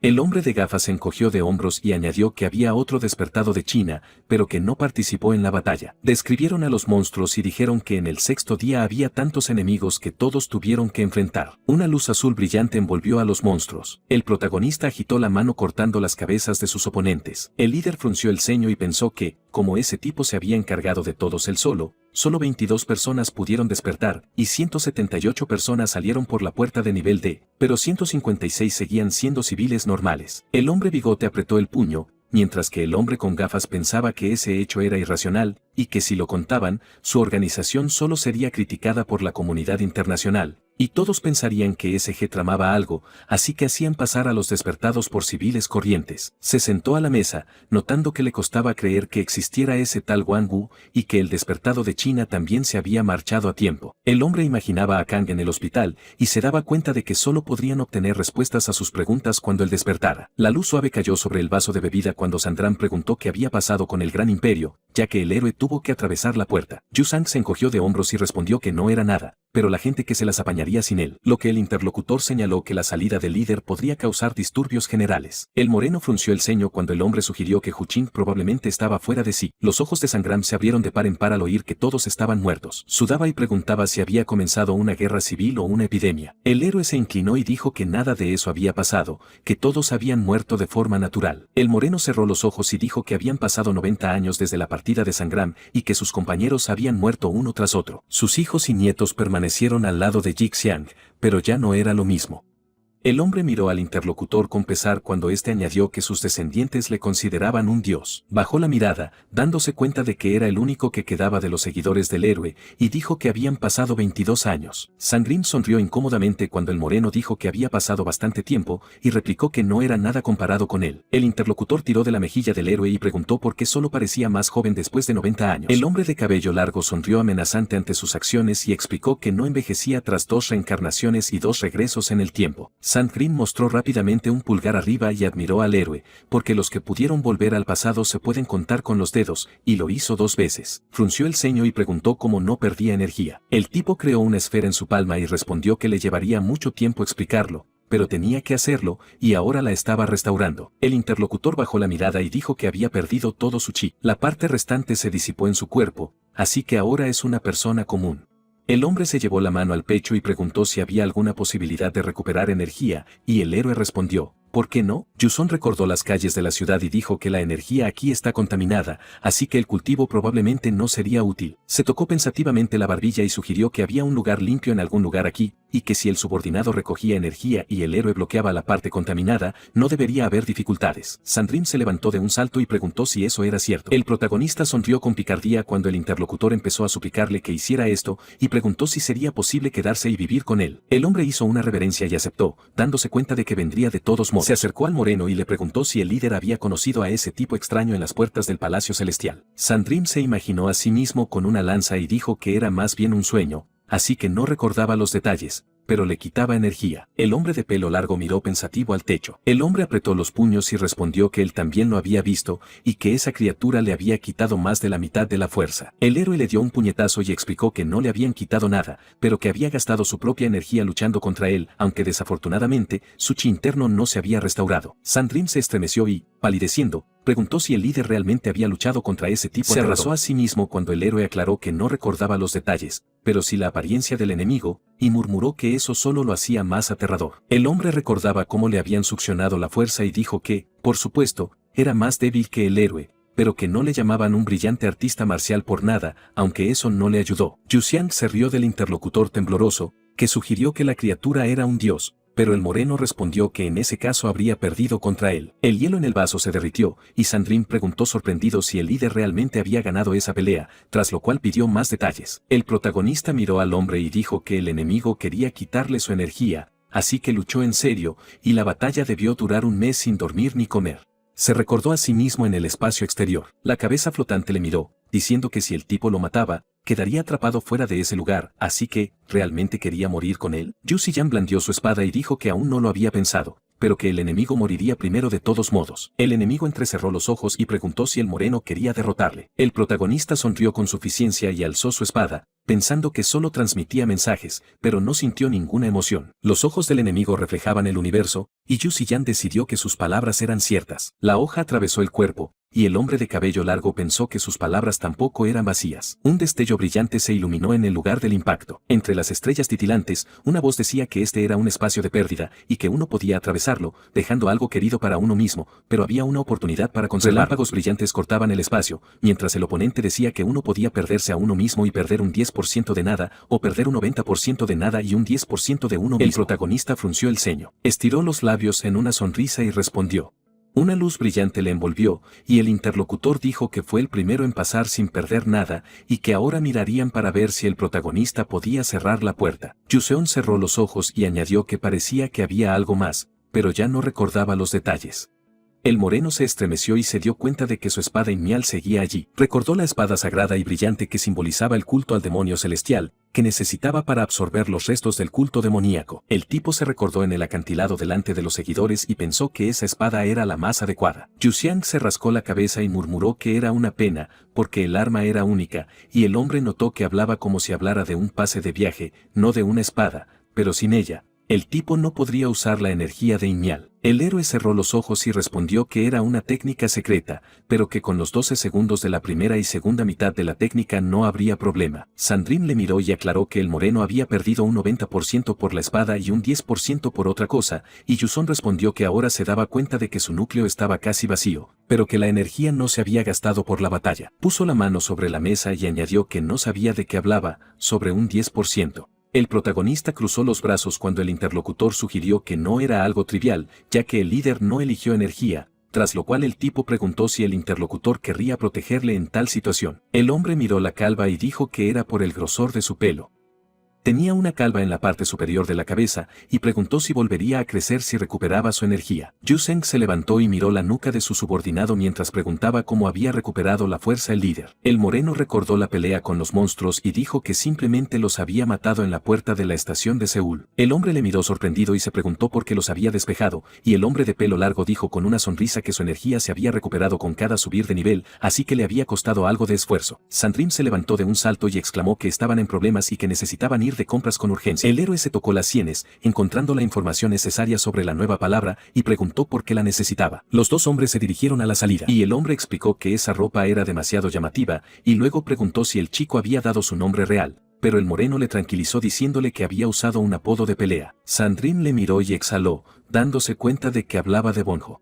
El hombre de gafas se encogió de hombros y añadió que había otro despertado de China, pero que no participó en la batalla. Describieron a los monstruos y dijeron que en el sexto día había tantos enemigos que todos tuvieron que enfrentar. Una luz azul brillante envolvió a los monstruos. El protagonista agitó la mano cortando las cabezas de sus oponentes. El líder frunció el ceño y pensó que, como ese tipo se había encargado de todos él solo, solo 22 personas pudieron despertar y 178 personas salieron por la puerta de nivel D, pero 156 seguían siendo civiles normales. El hombre bigote apretó el puño, mientras que el hombre con gafas pensaba que ese hecho era irracional, y que si lo contaban, su organización solo sería criticada por la comunidad internacional, y todos pensarían que SG tramaba algo, así que hacían pasar a los despertados por civiles corrientes. Se sentó a la mesa, notando que le costaba creer que existiera ese tal Wang Wu, y que el despertado de China también se había marchado a tiempo. El hombre imaginaba a Kang en el hospital, y se daba cuenta de que solo podrían obtener respuestas a sus preguntas cuando él despertara. La luz suave cayó sobre el vaso de bebida cuando Sandran preguntó qué había pasado con el Gran Imperio, ya que el héroe tuvo que atravesar la puerta. Yu Sang se encogió de hombros y respondió que no era nada, pero la gente que se las apañaría sin él. Lo que el interlocutor señaló que la salida del líder podría causar disturbios generales. El moreno frunció el ceño cuando el hombre sugirió que Hu Qing probablemente estaba fuera de sí. Los ojos de Sangram se abrieron de par en par al oír que todos estaban muertos. Sudaba y preguntaba si había comenzado una guerra civil o una epidemia. El héroe se inclinó y dijo que nada de eso había pasado, que todos habían muerto de forma natural. El moreno cerró los ojos y dijo que habían pasado 90 años desde la partida de Sangram y que sus compañeros habían muerto uno tras otro. Sus hijos y nietos permanecieron al lado de Jixiang, pero ya no era lo mismo. El hombre miró al interlocutor con pesar cuando éste añadió que sus descendientes le consideraban un dios. Bajó la mirada, dándose cuenta de que era el único que quedaba de los seguidores del héroe, y dijo que habían pasado 22 años. Sangrim sonrió incómodamente cuando el moreno dijo que había pasado bastante tiempo, y replicó que no era nada comparado con él. El interlocutor tiró de la mejilla del héroe y preguntó por qué solo parecía más joven después de 90 años. El hombre de cabello largo sonrió amenazante ante sus acciones y explicó que no envejecía tras 2 reencarnaciones y 2 regresos en el tiempo. Sandrin mostró rápidamente un pulgar arriba y admiró al héroe, porque los que pudieron volver al pasado se pueden contar con los dedos, y lo hizo 2 veces. Frunció el ceño y preguntó cómo no perdía energía. El tipo creó una esfera en su palma y respondió que le llevaría mucho tiempo explicarlo, pero tenía que hacerlo, y ahora la estaba restaurando. El interlocutor bajó la mirada y dijo que había perdido todo su chi. La parte restante se disipó en su cuerpo, así que ahora es una persona común. El hombre se llevó la mano al pecho y preguntó si había alguna posibilidad de recuperar energía, y el héroe respondió, ¿por qué no? Yuson recordó las calles de la ciudad y dijo que la energía aquí está contaminada, así que el cultivo probablemente no sería útil. Se tocó pensativamente la barbilla y sugirió que había un lugar limpio en algún lugar aquí, y que si el subordinado recogía energía y el héroe bloqueaba la parte contaminada, no debería haber dificultades. Sandrin se levantó de un salto y preguntó si eso era cierto. El protagonista sonrió con picardía cuando el interlocutor empezó a suplicarle que hiciera esto, y preguntó si sería posible quedarse y vivir con él. El hombre hizo una reverencia y aceptó, dándose cuenta de que vendría de todos modos. Se acercó al moreno y le preguntó si el líder había conocido a ese tipo extraño en las puertas del Palacio Celestial. Sandrin se imaginó a sí mismo con una lanza y dijo que era más bien un sueño, así que no recordaba los detalles, pero le quitaba energía. El hombre de pelo largo miró pensativo al techo. El hombre apretó los puños y respondió que él también lo había visto y que esa criatura le había quitado más de la mitad de la fuerza. El héroe le dio un puñetazo y explicó que no le habían quitado nada, pero que había gastado su propia energía luchando contra él, aunque desafortunadamente su chi interno no se había restaurado. Sandrine se estremeció y, palideciendo, preguntó si el líder realmente había luchado contra ese tipo. Se arrasó a sí mismo cuando el héroe aclaró que no recordaba los detalles, pero sí la apariencia del enemigo, y murmuró que eso solo lo hacía más aterrador. El hombre recordaba cómo le habían succionado la fuerza y dijo que, por supuesto, era más débil que el héroe, pero que no le llamaban un brillante artista marcial por nada, aunque eso no le ayudó. Yuxiang se rió del interlocutor tembloroso, que sugirió que la criatura era un dios, pero el moreno respondió que en ese caso habría perdido contra él. El hielo en el vaso se derritió, y Sandrine preguntó sorprendido si el líder realmente había ganado esa pelea, tras lo cual pidió más detalles. El protagonista miró al hombre y dijo que el enemigo quería quitarle su energía, así que luchó en serio, y la batalla debió durar un mes sin dormir ni comer. Se recordó a sí mismo en el espacio exterior. La cabeza flotante le miró, diciendo que si el tipo lo mataba, quedaría atrapado fuera de ese lugar, así que, ¿realmente quería morir con él? Yu Ziyan blandió su espada y dijo que aún no lo había pensado, pero que el enemigo moriría primero de todos modos. El enemigo entrecerró los ojos y preguntó si el moreno quería derrotarle. El protagonista sonrió con suficiencia y alzó su espada, pensando que solo transmitía mensajes, pero no sintió ninguna emoción. Los ojos del enemigo reflejaban el universo, y Yu Ziyan decidió que sus palabras eran ciertas. La hoja atravesó el cuerpo, y el hombre de cabello largo pensó que sus palabras tampoco eran vacías. Un destello brillante se iluminó en el lugar del impacto. Entre las estrellas titilantes, una voz decía que este era un espacio de pérdida, y que uno podía atravesarlo, dejando algo querido para uno mismo, pero había una oportunidad para conservar. Relámpagos brillantes cortaban el espacio, mientras el oponente decía que uno podía perderse a uno mismo y perder un 10% de nada, o perder un 90% de nada y un 10% de uno mismo. El protagonista frunció el ceño, estiró los labios en una sonrisa y respondió. Una luz brillante le envolvió, y el interlocutor dijo que fue el primero en pasar sin perder nada, y que ahora mirarían para ver si el protagonista podía cerrar la puerta. Yuseon cerró los ojos y añadió que parecía que había algo más, pero ya no recordaba los detalles. El moreno se estremeció y se dio cuenta de que su espada inmial seguía allí. Recordó la espada sagrada y brillante que simbolizaba el culto al demonio celestial, que necesitaba para absorber los restos del culto demoníaco. El tipo se recordó en el acantilado delante de los seguidores y pensó que esa espada era la más adecuada. Yuxiang se rascó la cabeza y murmuró que era una pena, porque el arma era única, y el hombre notó que hablaba como si hablara de un pase de viaje, no de una espada, pero sin ella. El tipo no podría usar la energía de Inmial. El héroe cerró los ojos y respondió que era una técnica secreta, pero que con los 12 segundos de la primera y segunda mitad de la técnica no habría problema. Sandrine le miró y aclaró que el moreno había perdido un 90% por la espada y un 10% por otra cosa, y Yuson respondió que ahora se daba cuenta de que su núcleo estaba casi vacío, pero que la energía no se había gastado por la batalla. Puso la mano sobre la mesa y añadió que no sabía de qué hablaba, sobre un 10%. El protagonista cruzó los brazos cuando el interlocutor sugirió que no era algo trivial, ya que el líder no eligió energía, tras lo cual el tipo preguntó si el interlocutor querría protegerle en tal situación. El hombre miró la calva y dijo que era por el grosor de su pelo. Tenía una calva en la parte superior de la cabeza, y preguntó si volvería a crecer si recuperaba su energía. Yusheng se levantó y miró la nuca de su subordinado mientras preguntaba cómo había recuperado la fuerza el líder. El moreno recordó la pelea con los monstruos y dijo que simplemente los había matado en la puerta de la estación de Seúl. El hombre le miró sorprendido y se preguntó por qué los había despejado, y el hombre de pelo largo dijo con una sonrisa que su energía se había recuperado con cada subir de nivel, así que le había costado algo de esfuerzo. Sandrine se levantó de un salto y exclamó que estaban en problemas y que necesitaban ir de compras con urgencia. El héroe se tocó las sienes, encontrando la información necesaria sobre la nueva palabra, y preguntó por qué la necesitaba. Los dos hombres se dirigieron a la salida, y el hombre explicó que esa ropa era demasiado llamativa, y luego preguntó si el chico había dado su nombre real, pero el moreno le tranquilizó diciéndole que había usado un apodo de pelea. Sandrine le miró y exhaló, dándose cuenta de que hablaba de Bonjo.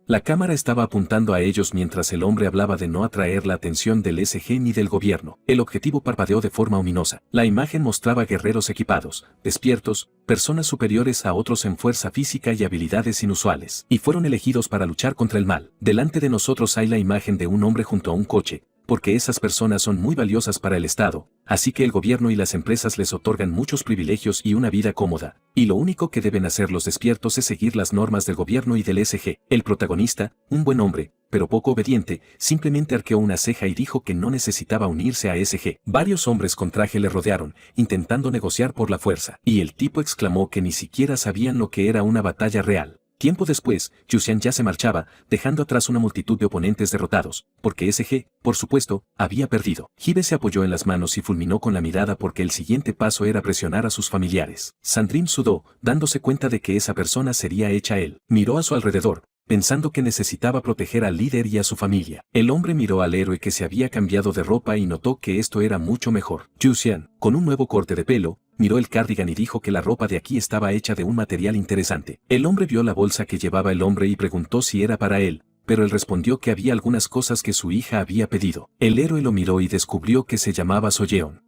La cámara estaba apuntando a ellos mientras el hombre hablaba de no atraer la atención del SG ni del gobierno. El objetivo parpadeó de forma ominosa. La imagen mostraba guerreros equipados, despiertos, personas superiores a otros en fuerza física y habilidades inusuales, y fueron elegidos para luchar contra el mal. Delante de nosotros hay la imagen de un hombre junto a un coche, porque esas personas son muy valiosas para el Estado, así que el gobierno y las empresas les otorgan muchos privilegios y una vida cómoda, y lo único que deben hacer los despiertos es seguir las normas del gobierno y del SG. El protagonista, un buen hombre, pero poco obediente, simplemente arqueó una ceja y dijo que no necesitaba unirse a SG. Varios hombres con traje le rodearon, intentando negociar por la fuerza, y el tipo exclamó que ni siquiera sabían lo que era una batalla real. Tiempo después, Yuxian ya se marchaba, dejando atrás una multitud de oponentes derrotados, porque SG, por supuesto, había perdido. Hibe se apoyó en las manos y fulminó con la mirada porque el siguiente paso era presionar a sus familiares. Sandrine sudó, dándose cuenta de que esa persona sería hecha él. Miró a su alrededor, pensando que necesitaba proteger al líder y a su familia. El hombre miró al héroe que se había cambiado de ropa y notó que esto era mucho mejor. Yuxian, con un nuevo corte de pelo, miró el cardigan y dijo que la ropa de aquí estaba hecha de un material interesante. El hombre vio la bolsa que llevaba el hombre y preguntó si era para él, pero él respondió que había algunas cosas que su hija había pedido. El héroe lo miró y descubrió que se llamaba Soyeon.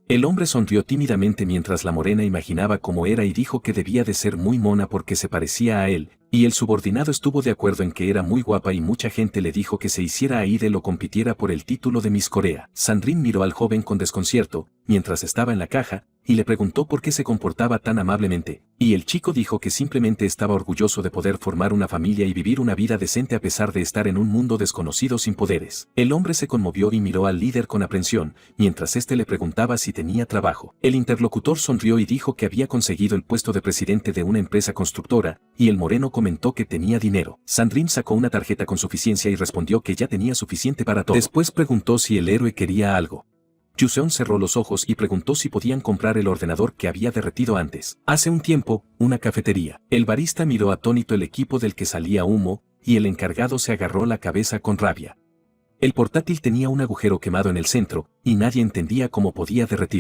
El hombre sonrió tímidamente mientras la morena imaginaba cómo era y dijo que debía de ser muy mona porque se parecía a él, y el subordinado estuvo de acuerdo en que era muy guapa y mucha gente le dijo que se hiciera idol o compitiera por el título de Miss Corea. Sandrine miró al joven con desconcierto, mientras estaba en la caja, y le preguntó por qué se comportaba tan amablemente, y el chico dijo que simplemente estaba orgulloso de poder formar una familia y vivir una vida decente a pesar de estar en un mundo desconocido sin poderes. El hombre se conmovió y miró al líder con aprensión, mientras este le preguntaba si tenía trabajo. El interlocutor sonrió y dijo que había conseguido el puesto de presidente de una empresa constructora, y el moreno comentó que tenía dinero. Sandrine sacó una tarjeta con suficiencia y respondió que ya tenía suficiente para todo. Después preguntó si el héroe quería algo. Yuseon cerró los ojos y preguntó si podían comprar el ordenador que había derretido antes. Hace un tiempo, una cafetería. El barista miró atónito el equipo del que salía humo, y el encargado se agarró la cabeza con rabia. El portátil tenía un agujero quemado en el centro, y nadie entendía cómo podía derretirse.